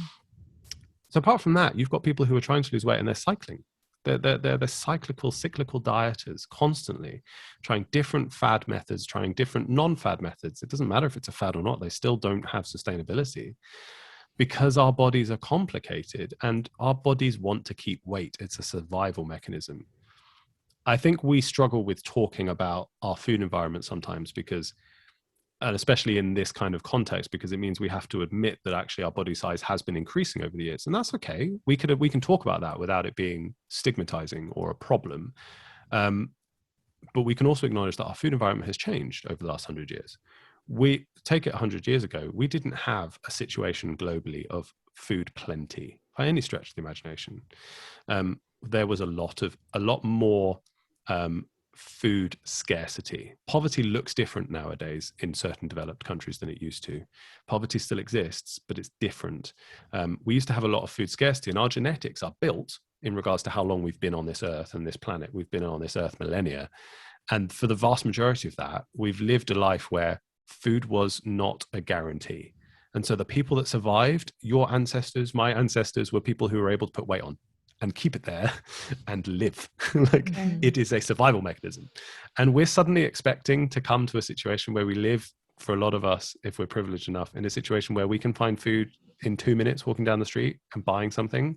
Speaker 1: So apart from that, you've got people who are trying to lose weight and they're cycling. They're cyclical dieters, constantly trying different fad methods, trying different non-fad methods. It doesn't matter if it's a fad or not. They still don't have sustainability because our bodies are complicated and our bodies want to keep weight. It's a survival mechanism. I think we struggle with talking about our food environment sometimes because, and especially in this kind of context, because it means we have to admit that actually our body size has been increasing over the years. And that's okay. We can talk about that without it being stigmatizing or a problem. But we can also acknowledge that our food environment has changed over the last 100 years. We take it 100 years ago, we didn't have a situation globally of food plenty by any stretch of the imagination. There was a lot more food scarcity. Poverty looks different nowadays in certain developed countries than it used to. Poverty still exists, but it's different. We used to have a lot of food scarcity, and our genetics are built in regards to how long we've been on this earth and this planet. We've been on this earth millennia. And for the vast majority of that, we've lived a life where food was not a guarantee. And so the people that survived, your ancestors, my ancestors, were people who were able to put weight on and keep it there and live. It is a survival mechanism. And we're suddenly expecting to come to a situation where we live, for a lot of us, if we're privileged enough, in a situation where we can find food in 2 minutes walking down the street and buying something.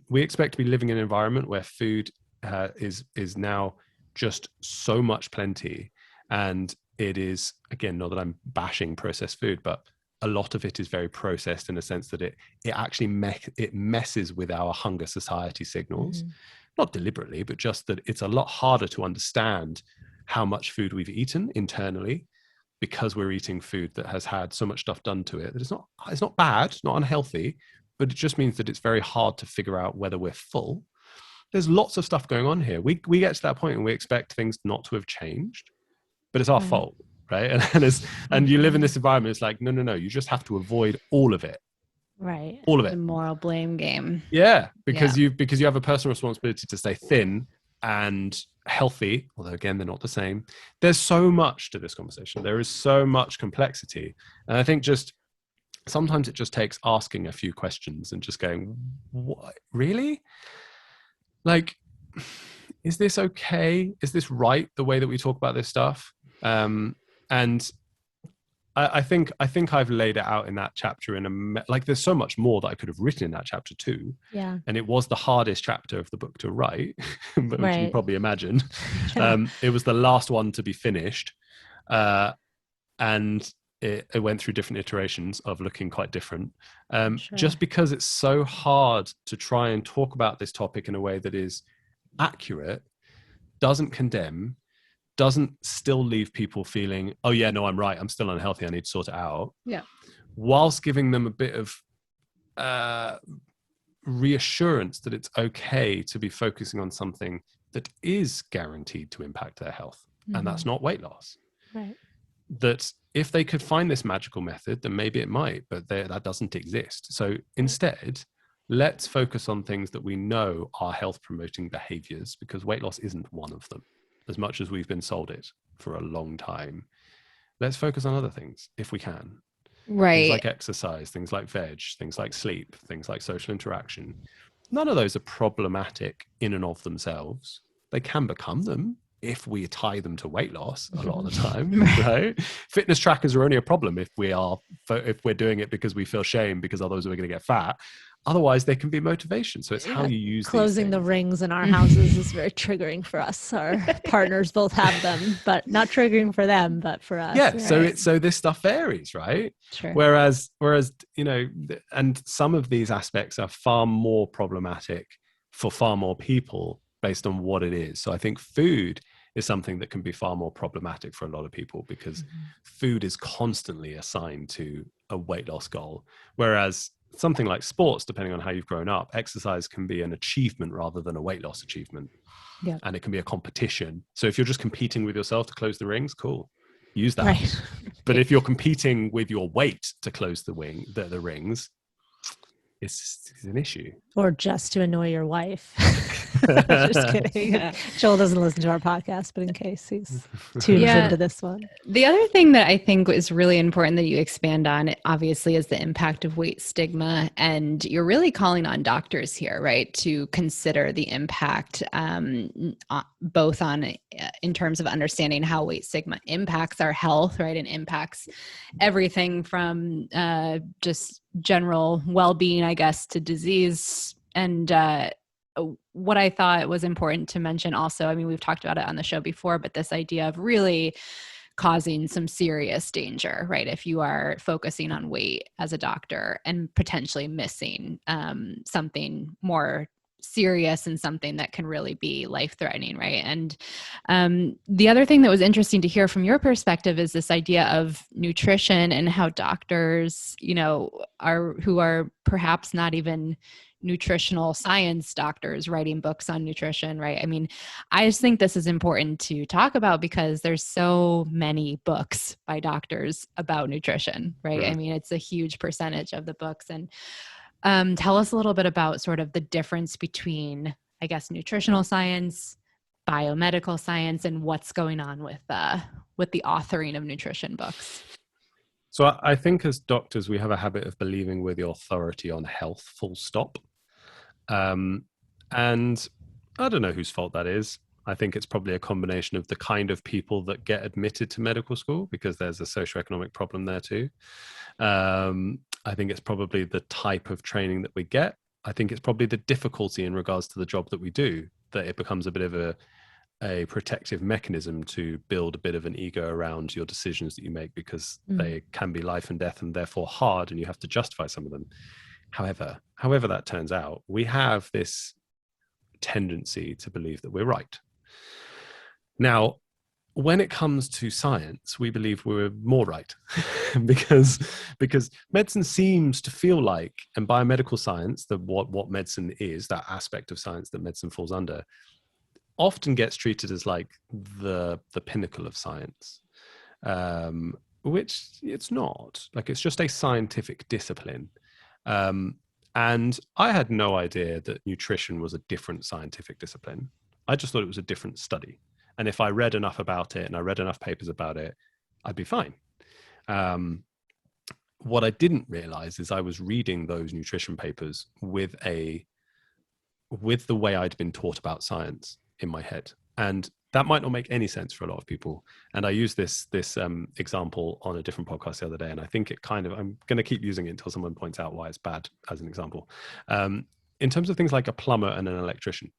Speaker 1: We expect to be living in an environment where food is now just so much plenty. And it is, again, not that I'm bashing processed food, but a lot of it is very processed in a sense that it actually messes with our hunger society signals, not deliberately, but just that it's a lot harder to understand how much food we've eaten internally because we're eating food that has had so much stuff done to it that it's not bad, not unhealthy, but it just means that it's very hard to figure out whether we're full. There's lots of stuff going on here. We get to that point and we expect things not to have changed, but it's our fault. Right. And you live in this environment. It's like, no. You just have to avoid all of it.
Speaker 3: Right.
Speaker 1: All of it.
Speaker 2: The moral blame game.
Speaker 1: Yeah. Because you have a personal responsibility to stay thin and healthy, although again, they're not the same. There's so much to this conversation. There is so much complexity. And I think just sometimes it just takes asking a few questions and just going, what, really? Like, is this okay? Is this right, the way that we talk about this stuff? And I think I've laid it out in that chapter like there's so much more that I could have written in that chapter too.
Speaker 3: Yeah.
Speaker 1: And it was the hardest chapter of the book to write, but which you can probably imagine. It was the last one to be finished. And it went through different iterations of looking quite different. Just because it's so hard to try and talk about this topic in a way that is accurate, doesn't condemn, doesn't still leave people feeling, oh yeah, no, I'm right, I'm still unhealthy, I need to sort it out.
Speaker 2: Yeah.
Speaker 1: Whilst giving them a bit of reassurance that it's okay to be focusing on something that is guaranteed to impact their health. And that's not weight loss.
Speaker 3: Right.
Speaker 1: That if they could find this magical method, then maybe it might, but that doesn't exist. So instead, let's focus on things that we know are health promoting behaviors, because weight loss isn't one of them, as much as we've been sold it for a long time. Let's focus on other things if we can.
Speaker 2: Right.
Speaker 1: Things like exercise, things like veg, things like sleep, things like social interaction. None of those are problematic in and of themselves. They can become them if we tie them to weight loss a lot of the time, right? Fitness trackers are only a problem if we're doing it because we feel shame, because otherwise we're going to get fat. Otherwise, they can be motivation. So it's how you use
Speaker 3: closing the rings in our houses is very triggering for us. Our partners both have them, but not triggering for them, but for us.
Speaker 1: Yeah.
Speaker 3: Right?
Speaker 1: So this stuff varies, right?
Speaker 2: Sure.
Speaker 1: Whereas, and some of these aspects are far more problematic for far more people based on what it is. So I think food is something that can be far more problematic for a lot of people, because food is constantly assigned to a weight loss goal. Whereas something like sports, depending on how you've grown up, exercise can be an achievement rather than a weight loss achievement.
Speaker 2: Yeah.
Speaker 1: And it can be a competition. So if you're just competing with yourself to close the rings, cool. use that.
Speaker 3: Right.
Speaker 1: But if you're competing with your weight to close the rings, it's an issue.
Speaker 3: Or just to annoy your wife. Just kidding.
Speaker 4: Yeah.
Speaker 3: Joel doesn't listen to our podcast, but in case he's tuned
Speaker 4: Yeah.
Speaker 3: into this one.
Speaker 4: The other thing that I think is really important that you expand on, obviously, is the impact of weight stigma. And you're really calling on doctors here, right, to consider the impact both on in terms of understanding how weight stigma impacts our health, right, and impacts everything from just general well-being, I guess, to disease. And what I thought was important to mention also, I mean, we've talked about it on the show before, but this idea of really causing some serious danger, right? If you are focusing on weight as a doctor and potentially missing something more serious and something that can really be life-threatening, right? And the other thing that was interesting to hear from your perspective is this idea of nutrition and how doctors, who are perhaps not even nutritional science doctors writing books on nutrition, right? I mean, I just think this is important to talk about because there's so many books by doctors about nutrition, right? I mean, it's a huge percentage of the books. And tell us a little bit about sort of the difference between, I guess, nutritional science, biomedical science, and what's going on with the authoring of nutrition books.
Speaker 1: So I think as doctors, we have a habit of believing we're the authority on health, full stop. And I don't know whose fault that is. I think it's probably a combination of the kind of people that get admitted to medical school, because there's a socioeconomic problem there too. I think it's probably the type of training that we get. I think it's probably the difficulty in regards to the job that we do, that it becomes a bit of a protective mechanism to build a bit of an ego around your decisions that you make, because they can be life and death and therefore hard, and you have to justify some of them. However that turns out, we have this tendency to believe that we're right. Now, when it comes to science, we believe we're more right because medicine seems to feel like, and biomedical science, what medicine is, that aspect of science that medicine falls under, often gets treated as like the pinnacle of science, which it's not. Like, it's just a scientific discipline. And I had no idea that nutrition was a different scientific discipline. I just thought it was a different study. And if I read enough about it and I read enough papers about it, I'd be fine. What I didn't realize is I was reading those nutrition papers with the way I'd been taught about science in my head. And that might not make any sense for a lot of people. And I used this example on a different podcast the other day, and I think I'm going to keep using it until someone points out why it's bad as an example. In terms of things like a plumber and an electrician,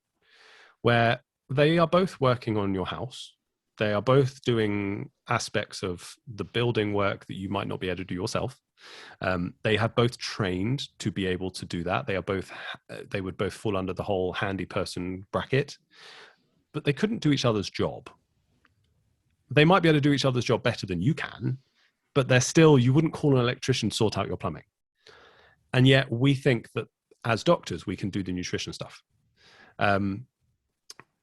Speaker 1: where they are both working on your house, they are both doing aspects of the building work that you might not be able to do yourself. They have both trained to be able to do that. They would both fall under the whole handy person bracket, but they couldn't do each other's job. They might be able to do each other's job better than you can, but you wouldn't call an electrician sort out your plumbing. And yet we think that as doctors, we can do the nutrition stuff.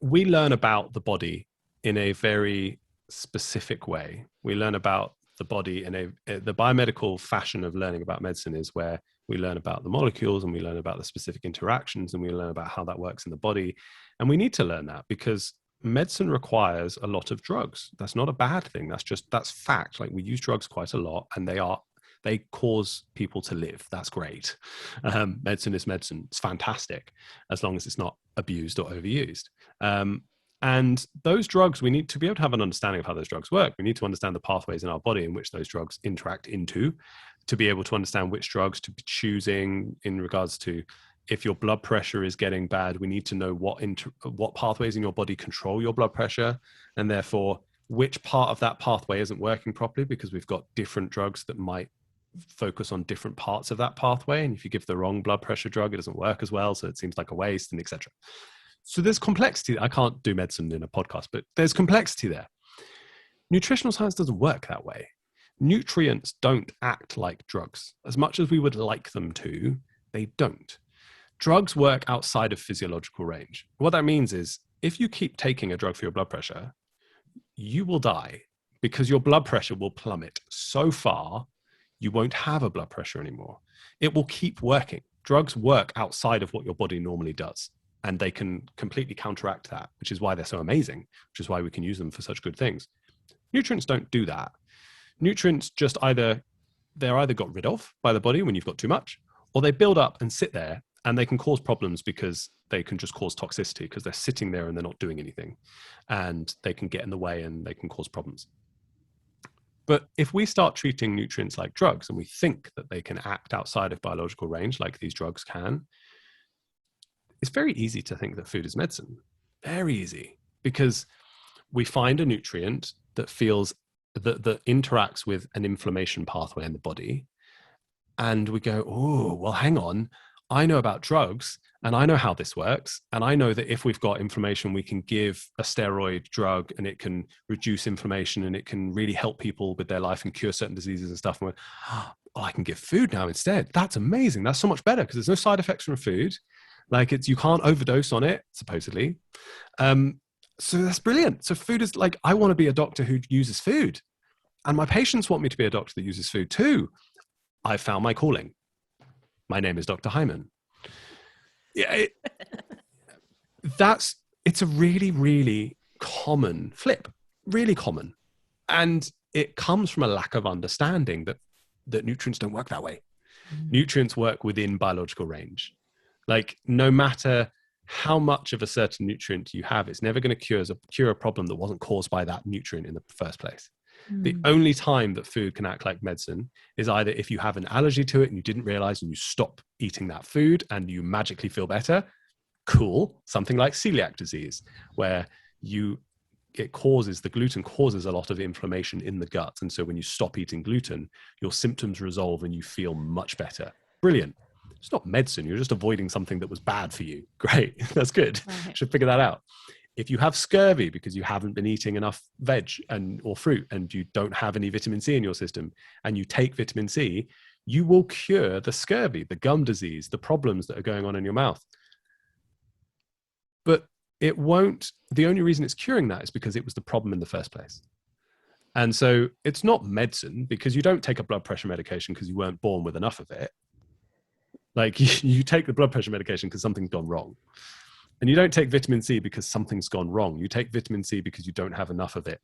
Speaker 1: We learn about the body in a very specific way. We learn about the body in the biomedical fashion of learning about medicine is where we learn about the molecules and we learn about the specific interactions and we learn about how that works in the body. And we need to learn that because medicine requires a lot of drugs. That's not a bad thing. That's fact. Like, we use drugs quite a lot, and they cause people to live. That's great. Medicine is medicine. It's fantastic as long as it's not abused or overused. And those drugs, we need to be able to have an understanding of how those drugs work. We need to understand the pathways in our body in which those drugs interact into, to be able to understand which drugs to be choosing in regards to, if your blood pressure is getting bad, we need to know what pathways in your body control your blood pressure, and therefore which part of that pathway isn't working properly, because we've got different drugs that might focus on different parts of that pathway. And if you give the wrong blood pressure drug, it doesn't work as well. So it seems like a waste, and etc. So there's complexity. I can't do medicine in a podcast, but there's complexity there. Nutritional science doesn't work that way. Nutrients don't act like drugs. As much as we would like them to, they don't. Drugs work outside of physiological range. What that means is, if you keep taking a drug for your blood pressure, you will die, because your blood pressure will plummet so far, you won't have a blood pressure anymore. It will keep working. Drugs work outside of what your body normally does, and they can completely counteract that, which is why they're so amazing, which is why we can use them for such good things. Nutrients don't do that. Nutrients just they're either got rid of by the body when you've got too much, or they build up and sit there, and they can cause problems because they can just cause toxicity because they're sitting there and they're not doing anything, and they can get in the way and they can cause problems. But if we start treating nutrients like drugs and we think that they can act outside of biological range like these drugs can, it's very easy to think that food is medicine. Very easy. Because we find a nutrient that that interacts with an inflammation pathway in the body, and we go, oh, well, hang on. I know about drugs and I know how this works. And I know that if we've got inflammation, we can give a steroid drug and it can reduce inflammation and it can really help people with their life and cure certain diseases and stuff. And we're, oh, I can give food now instead. That's amazing. That's so much better because there's no side effects from food. Like you can't overdose on it, supposedly. So that's brilliant. So food is like, I want to be a doctor who uses food. And my patients want me to be a doctor that uses food too. I found my calling. My name is Dr. Hyman. Yeah, it's a really, really common flip, really common. And it comes from a lack of understanding that nutrients don't work that way. Nutrients work within biological range. Like no matter how much of a certain nutrient you have, it's never going to cure a problem that wasn't caused by that nutrient in the first place. The only time that food can act like medicine is either if you have an allergy to it and you didn't realize and you stop eating that food and you magically feel better. Cool. Something like celiac disease, where the gluten causes a lot of inflammation in the gut. And so when you stop eating gluten, your symptoms resolve and you feel much better. Brilliant. It's not medicine. You're just avoiding something that was bad for you. Great. That's good. Right. Should figure that out. If you have scurvy because you haven't been eating enough veg or fruit and you don't have any vitamin C in your system and you take vitamin C, you will cure the scurvy, the gum disease, the problems that are going on in your mouth. But it won't, the only reason it's curing that is because it was the problem in the first place. And so it's not medicine because you don't take a blood pressure medication because you weren't born with enough of it. Like you take the blood pressure medication because something's gone wrong. And you don't take vitamin C because something's gone wrong. You take vitamin C because you don't have enough of it.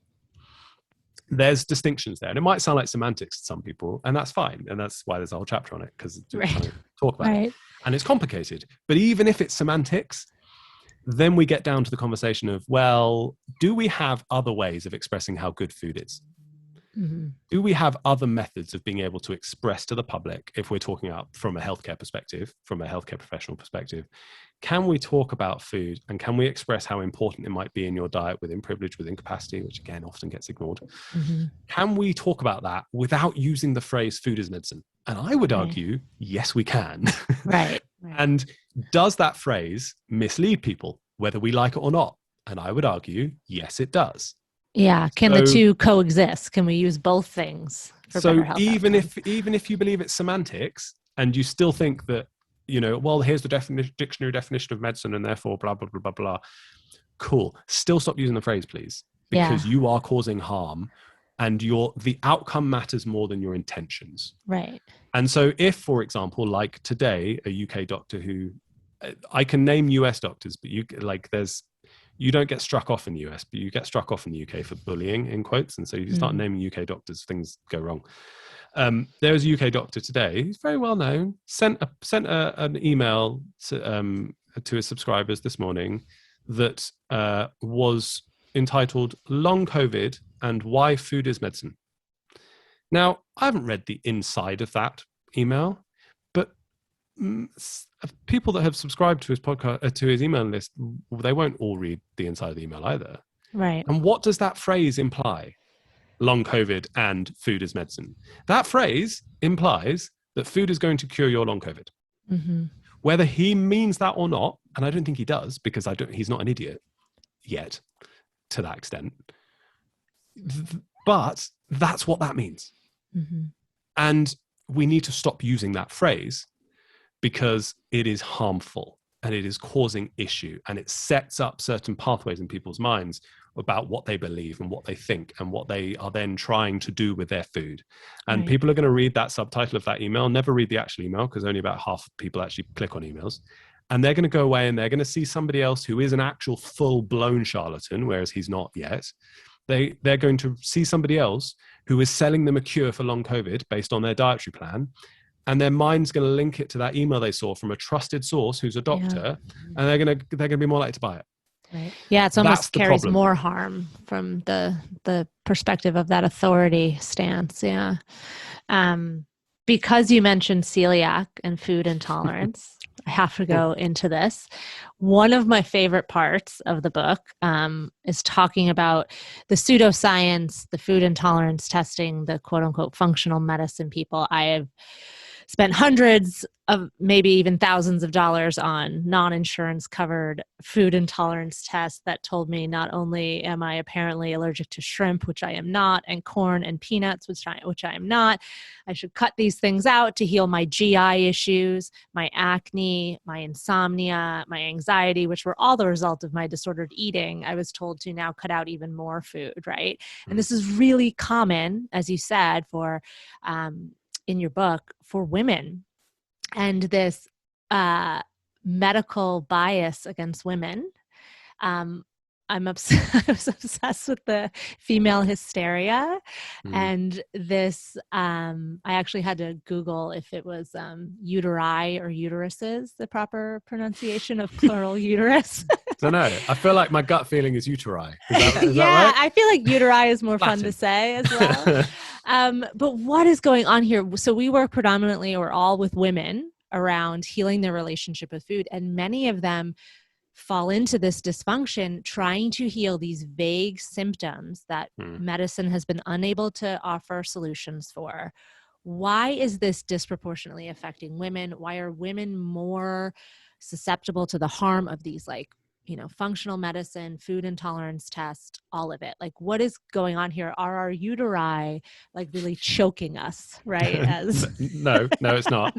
Speaker 1: There's distinctions there. And it might sound like semantics to some people, and that's fine. And that's why there's a whole chapter on it, because we're trying to talk about it. And it's complicated. But even if it's semantics, then we get down to the conversation of, well, do we have other ways of expressing how good food is? Mm-hmm. Do we have other methods of being able to express to the public, if we're talking about from a healthcare perspective, from a healthcare professional perspective, can we talk about food and can we express how important it might be in your diet within privilege, within capacity, which again often gets ignored? Mm-hmm. Can we talk about that without using the phrase food is medicine? And I would argue, yes, we can.
Speaker 3: Right.
Speaker 1: And does that phrase mislead people, whether we like it or not? And I would argue, yes, it does.
Speaker 3: Yeah. Can the two coexist? Can we use both things for better health outcomes?
Speaker 1: even if you believe it's semantics and you still think that, you know, well, here's the dictionary definition of medicine and therefore blah, blah, blah, blah, blah. Cool. Still stop using the phrase, please, because you are causing harm and the outcome matters more than your intentions.
Speaker 3: Right.
Speaker 1: And so if, for example, like today, a UK doctor who, I can name US doctors, but you don't get struck off in the US, but you get struck off in the UK for bullying, in quotes. And so if you start naming UK doctors, things go wrong. There was a UK doctor today, who's very well known, sent an email to his subscribers this morning that was entitled "Long COVID and Why Food is Medicine." Now, I haven't read the inside of that email, but people that have subscribed to his podcast, to his email list, they won't all read the inside of the email either.
Speaker 3: Right.
Speaker 1: And what does that phrase imply? Long COVID and food is medicine. That phrase implies that food is going to cure your long COVID. Mm-hmm. Whether he means that or not, and I don't think he does, because he's not an idiot yet to that extent. But that's what that means. Mm-hmm. And we need to stop using that phrase because it is harmful. and it is causing issue, and it sets up certain pathways in people's minds about what they believe and what they think and what they are then trying to do with their food. And people are going to read that subtitle of that email, never read the actual email, because only about half of people actually click on emails. And they're going to go away and they're going to see somebody else who is an actual full-blown charlatan, whereas he's not yet. They're going to see somebody else who is selling them a cure for long COVID based on their dietary plan. And their mind's going to link it to that email they saw from a trusted source who's a doctor, and they're going to be more likely to buy it.
Speaker 3: Right. Yeah, it's almost carries more harm from the perspective of that authority stance. Yeah. Because you mentioned celiac and food intolerance, I have to go into this. One of my favorite parts of the book is talking about the pseudoscience, the food intolerance testing, the quote unquote functional medicine people. I have spent hundreds of, maybe even thousands of dollars on non-insurance covered food intolerance tests that told me not only am I apparently allergic to shrimp, which I am not, and corn and peanuts, which I am not, I should cut these things out to heal my GI issues, my acne, my insomnia, my anxiety, which were all the result of my disordered eating. I was told to now cut out even more food, right? And this is really common, as you said, for in your book, for women, and this medical bias against women. I was obsessed with the female hysteria, and this, I actually had to Google if it was uteri or uteruses, the proper pronunciation of plural uterus.
Speaker 1: I don't know. I feel like my gut feeling is uteri. Is that right?
Speaker 3: I feel like uteri is more fun to say as well. But what is going on here? So we work predominantly or all with women around healing their relationship with food, and many of them fall into this dysfunction trying to heal these vague symptoms that medicine has been unable to offer solutions for. Why is this disproportionately affecting women? Why are women more susceptible to the harm of these, like, you know, functional medicine, food intolerance test, all of it? Like, what is going on here? Are our uteri like really choking us, right? As
Speaker 1: No, it's not.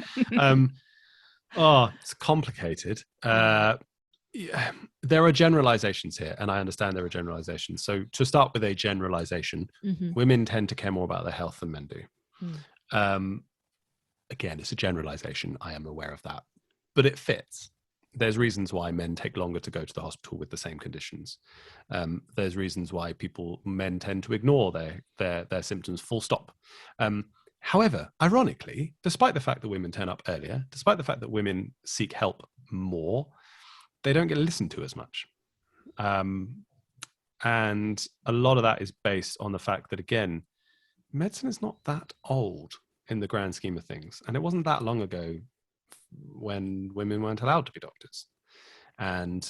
Speaker 1: It's complicated. There are generalizations here, and I understand there are generalizations. So to start with a generalization, women tend to care more about their health than men do. Again, it's a generalization. I am aware of that, but it fits. There's reasons why men take longer to go to the hospital with the same conditions. There's reasons why men tend to ignore their symptoms full stop. However, ironically, despite the fact that women turn up earlier, despite the fact that women seek help more, they don't get listened to as much. And a lot of that is based on the fact that, again, medicine is not that old in the grand scheme of things. And it wasn't that long ago when women weren't allowed to be doctors. And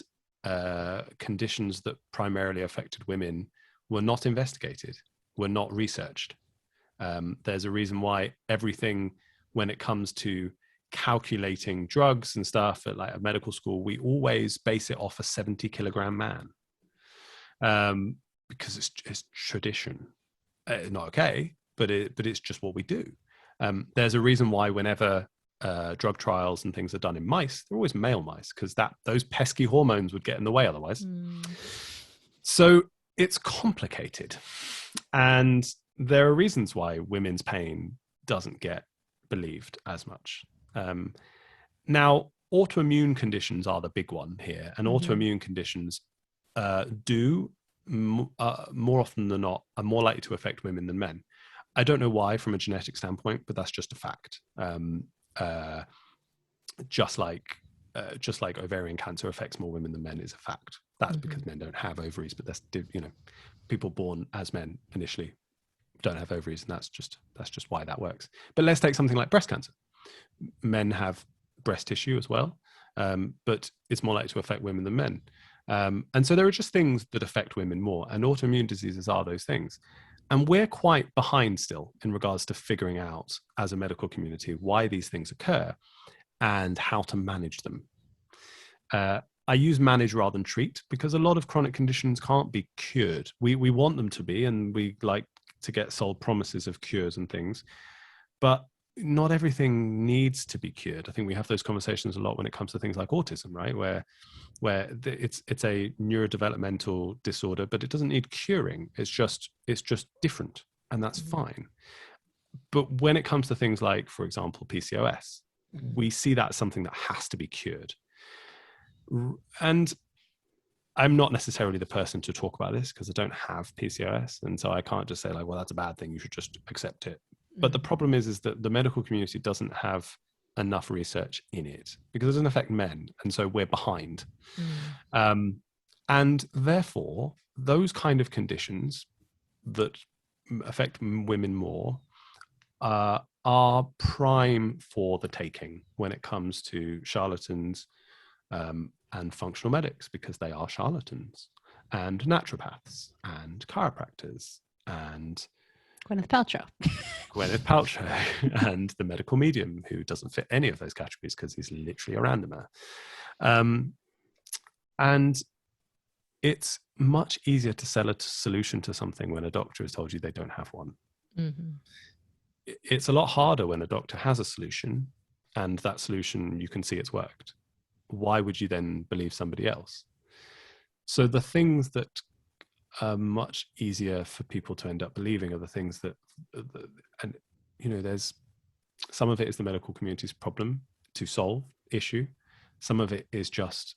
Speaker 1: conditions that primarily affected women were not investigated, were not researched. There's a reason why everything, when it comes to calculating drugs and stuff at like a medical school, we always base it off a 70-kilogram man, because it's tradition. Not okay, but it's just what we do. There's a reason why whenever drug trials and things are done in mice, they're always male mice, because those pesky hormones would get in the way otherwise. So it's complicated, and there are reasons why women's pain doesn't get believed as much. Now, autoimmune conditions are the big one here, and autoimmune conditions more often than not are more likely to affect women than men. I don't know why from a genetic standpoint, but that's just a fact. Just like ovarian cancer affects more women than men is a fact. That's because men don't have ovaries, but that's, you know, people born as men initially don't have ovaries, and that's just why that works. But let's take something like breast cancer. Men have breast tissue as well, but it's more likely to affect women than men. And so there are just things that affect women more, and autoimmune diseases are those things. And we're quite behind still in regards to figuring out as a medical community why these things occur and how to manage them. I use manage rather than treat, because a lot of chronic conditions can't be cured. We want them to be, and we like to get sold promises of cures and things, but not everything needs to be cured. I think we have those conversations a lot when it comes to things like autism, right? Where it's a neurodevelopmental disorder, but it doesn't need curing. It's just different, and that's fine. But when it comes to things like, for example, PCOS, we see that as something that has to be cured. And I'm not necessarily the person to talk about this because I don't have PCOS. And so I can't just say like, well, that's a bad thing, you should just accept it. But the problem is that the medical community doesn't have enough research in it because it doesn't affect men. And so we're behind. And therefore, those kind of conditions that affect women more are prime for the taking when it comes to charlatans and functional medics, because they are charlatans, and naturopaths and chiropractors and
Speaker 4: Gwyneth Paltrow
Speaker 1: and the medical medium, who doesn't fit any of those categories because he's literally a randomer. And it's much easier to sell a solution to something when a doctor has told you they don't have one. It's a lot harder when a doctor has a solution and that solution, you can see it's worked. Why would you then believe somebody else? So the things that are much easier for people to end up believing are the things that, and you know, there's some of it is the medical community's problem to solve issue. Some of it is just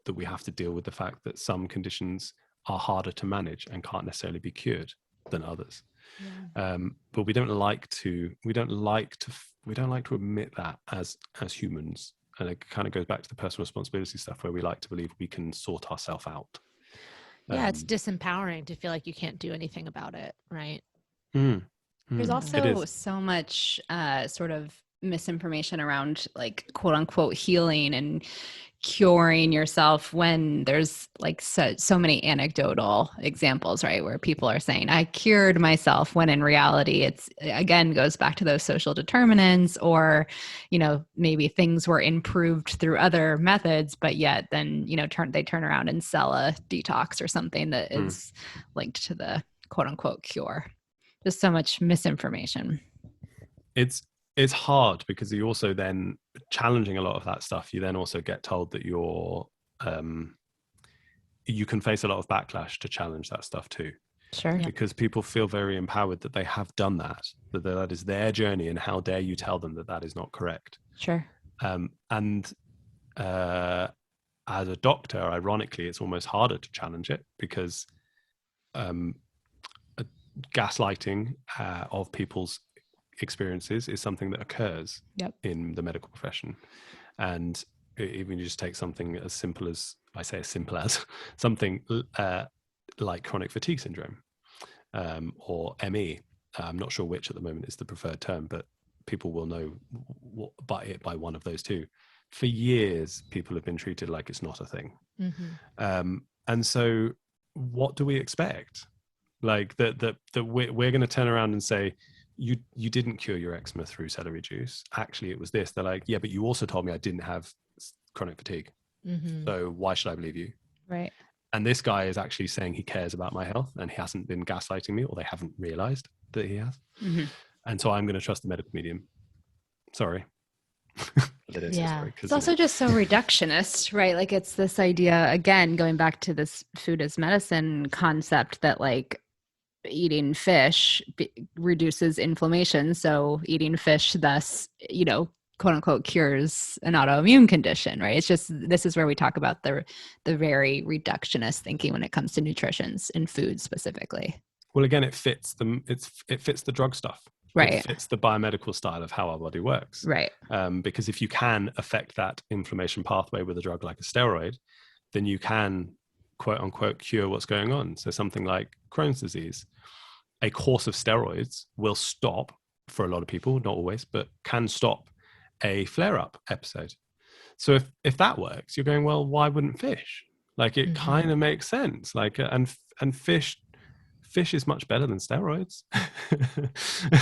Speaker 1: that we have to deal with the fact that some conditions are harder to manage and can't necessarily be cured than others. But we don't like to admit that as humans. And it kind of goes back to the personal responsibility stuff where we like to believe we can sort ourselves out.
Speaker 3: Yeah, it's disempowering to feel like you can't do anything about it, right?
Speaker 4: There's also so much sort of misinformation around like quote unquote healing and curing yourself, when there's like so many anecdotal examples, right, where people are saying I cured myself, when in reality it's again goes back to those social determinants, or you know, maybe things were improved through other methods, but yet then you know they turn around and sell a detox or something that is linked to the quote unquote cure. Just so much misinformation.
Speaker 1: It's hard because you also then challenging a lot of that stuff. You then also get told that you can face a lot of backlash to challenge that stuff too.
Speaker 2: Sure.
Speaker 1: Because people feel very empowered that they have done that is their journey, and how dare you tell them that is not correct.
Speaker 2: Sure.
Speaker 1: And as a doctor, ironically, it's almost harder to challenge it because gaslighting of people's experiences is something that occurs in the medical profession. And even you just take something as simple as, I say as simple as, something like chronic fatigue syndrome or ME. I'm not sure which at the moment is the preferred term, but people will know by one of those two. For years, people have been treated like it's not a thing. And so what do we expect? Like that we're going to turn around and say, you didn't cure your eczema through celery juice. Actually, it was this. They're like, yeah, but you also told me I didn't have chronic fatigue. So why should I believe you?
Speaker 2: Right.
Speaker 1: And this guy is actually saying he cares about my health, and he hasn't been gaslighting me, or they haven't realized that he has. And so I'm going to trust the medical medium. Sorry. But it is, sorry,
Speaker 4: it's also just so reductionist, right? Like it's this idea, again, going back to this food as medicine concept, that like eating fish reduces inflammation. So eating fish thus, you know, quote unquote cures an autoimmune condition, right? It's just, this is where we talk about the very reductionist thinking when it comes to nutrition and food specifically.
Speaker 1: Well, again, it fits the drug stuff.
Speaker 2: Right.
Speaker 1: It fits the biomedical style of how our body works.
Speaker 2: Right.
Speaker 1: Because if you can affect that inflammation pathway with a drug like a steroid, then you can quote unquote cure what's going on. So something like Crohn's disease, a course of steroids will stop, for a lot of people, not always, but can stop a flare-up episode. So if that works, you're going, well, why wouldn't fish? Like it kind of makes sense. Like and fish is much better than steroids.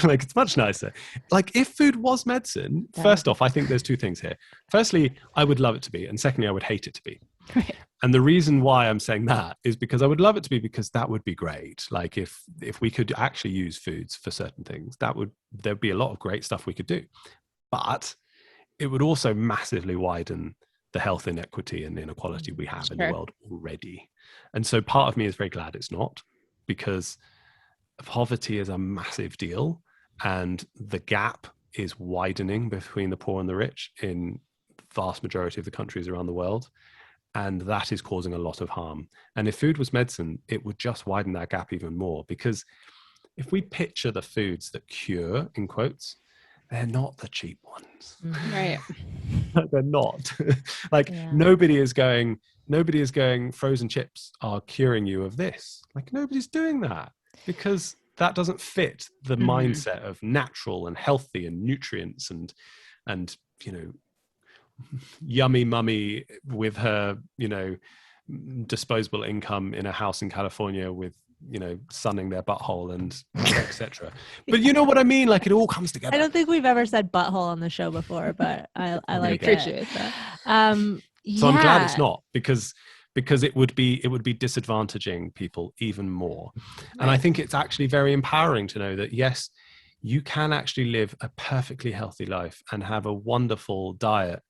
Speaker 1: Like it's much nicer. Like if food was medicine, first off, I think there's two things here. Firstly, I would love it to be, and secondly, I would hate it to be.
Speaker 2: Right.
Speaker 1: And the reason why I'm saying that is because I would love it to be, because that would be great. Like if we could actually use foods for certain things, there'd be a lot of great stuff we could do. But it would also massively widen the health inequity and inequality we have in the world already. And so part of me is very glad it's not, because poverty is a massive deal, and the gap is widening between the poor and the rich in the vast majority of the countries around the world. And that is causing a lot of harm. And if food was medicine, it would just widen that gap even more, because if we picture the foods that cure, in quotes, they're not the cheap ones.
Speaker 2: Right.
Speaker 1: They're not. Like nobody is going, frozen chips are curing you of this. Like nobody's doing that, because that doesn't fit the mindset of natural and healthy and nutrients and, you know, yummy mummy with her, you know, disposable income in a house in California with, you know, sunning their butthole and etc. But you know what I mean? Like it all comes together.
Speaker 3: I don't think we've ever said butthole on the show before, but I like
Speaker 2: appreciate that.
Speaker 1: So I'm glad it's not, because it would be disadvantaging people even more. And I think it's actually very empowering to know that, yes, you can actually live a perfectly healthy life and have a wonderful diet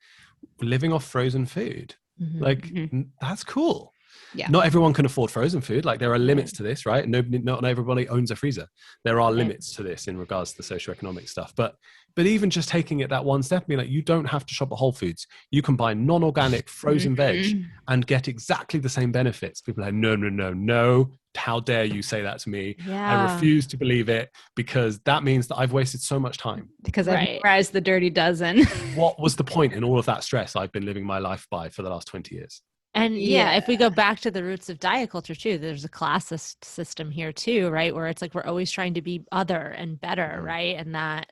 Speaker 1: living off frozen food. Like that's cool.
Speaker 2: Yeah.
Speaker 1: Not everyone can afford frozen food. Like there are limits to this, right? Not everybody owns a freezer. There are limits to this in regards to the socioeconomic stuff. But even just taking it that one step, being like, you don't have to shop at Whole Foods. You can buy non-organic frozen veg and get exactly the same benefits. People are like, no. How dare you say that to me? I refuse to believe it, because that means that I've wasted so much time.
Speaker 2: Because I've memorized the dirty dozen.
Speaker 1: What was the point in all of that stress I've been living my life by for the last 20 years?
Speaker 3: And if we go back to the roots of diet culture too, there's a classist system here too, right? Where it's like, we're always trying to be other and better, right? And that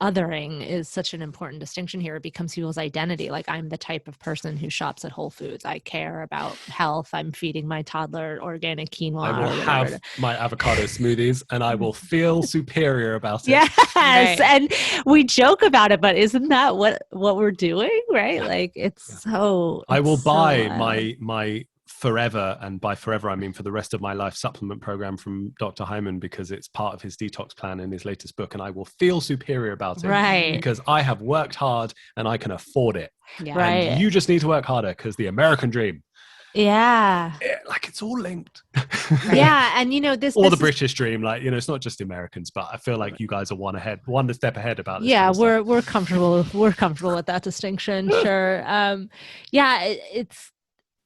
Speaker 3: othering is such an important distinction here. It becomes people's identity. Like, I'm the type of person who shops at Whole Foods. I care about health. I'm feeding my toddler organic quinoa.
Speaker 1: I will have my avocado smoothies and I will feel superior about it.
Speaker 3: Yes. Right. And we joke about it, but isn't that what we're doing? Right. Like it's so,
Speaker 1: I will buy my forever, and by forever I mean for the rest of my life, supplement program from Dr. Hyman, because it's part of his detox plan in his latest book, and I will feel superior about it,
Speaker 3: right?
Speaker 1: Because I have worked hard and I can afford it.
Speaker 2: Yeah.
Speaker 3: Right.
Speaker 1: And you just need to work harder, because the American dream.
Speaker 3: Yeah.
Speaker 1: Like it's all linked.
Speaker 3: Right. Yeah. And you know, this
Speaker 1: the British dream, like, you know, it's not just the Americans, but I feel like you guys are one step ahead about this.
Speaker 3: Yeah, we're comfortable. We're comfortable with that distinction. Sure. Yeah,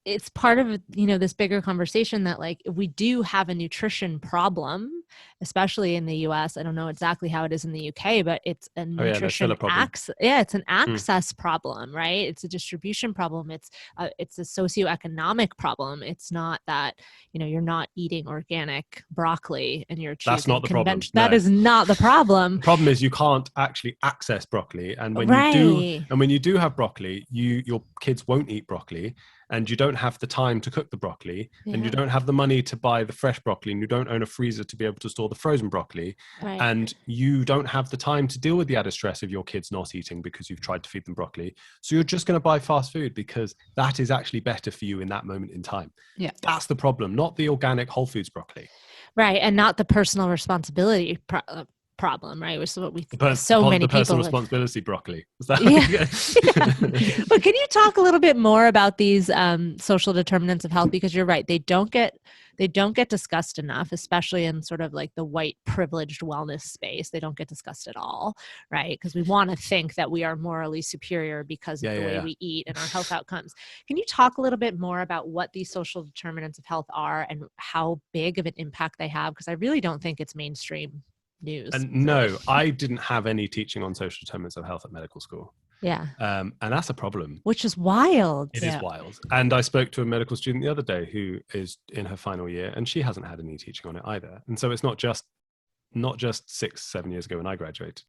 Speaker 3: it's part of, you know, this bigger conversation that, like, if we do have a nutrition problem, especially in the US, I don't know exactly how it is in the UK, but it's a nutrition access. Yeah, it's an access problem, right? It's a distribution problem. It's a socioeconomic problem. It's not that, you know, you're not eating organic broccoli and you're choosing.
Speaker 1: That's not the problem.
Speaker 3: No. That is not the problem.
Speaker 1: The problem is you can't actually access broccoli, and when you do have broccoli, your kids won't eat broccoli. And you don't have the time to cook the broccoli, and you don't have the money to buy the fresh broccoli, and you don't own a freezer to be able to store the frozen broccoli.
Speaker 3: Right.
Speaker 1: And you don't have the time to deal with the added stress of your kids not eating because you've tried to feed them broccoli. So you're just going to buy fast food because that is actually better for you in that moment in time.
Speaker 2: Yeah.
Speaker 1: That's the problem, not the organic Whole Foods broccoli.
Speaker 3: Right. And not the personal responsibility problem, right? Which is what many
Speaker 1: the
Speaker 3: people
Speaker 1: personal responsibility broccoli. Is that
Speaker 3: yeah. But can you talk a little bit more about these social determinants of health? Because you're right, they don't get discussed enough, especially in sort of like the white privileged wellness space. They don't get discussed at all, right? Because we want to think that we are morally superior because of the way we eat and our health outcomes. Can you talk a little bit more about what these social determinants of health are and how big of an impact they have? Because I really don't think it's mainstream news.
Speaker 1: And no, I didn't have any teaching on social determinants of health at medical school.
Speaker 3: Yeah.
Speaker 1: And that's a problem.
Speaker 3: Which is wild.
Speaker 1: It is wild. And I spoke to a medical student the other day who is in her final year, and she hasn't had any teaching on it either. And so it's not just 6-7 years ago when I graduated.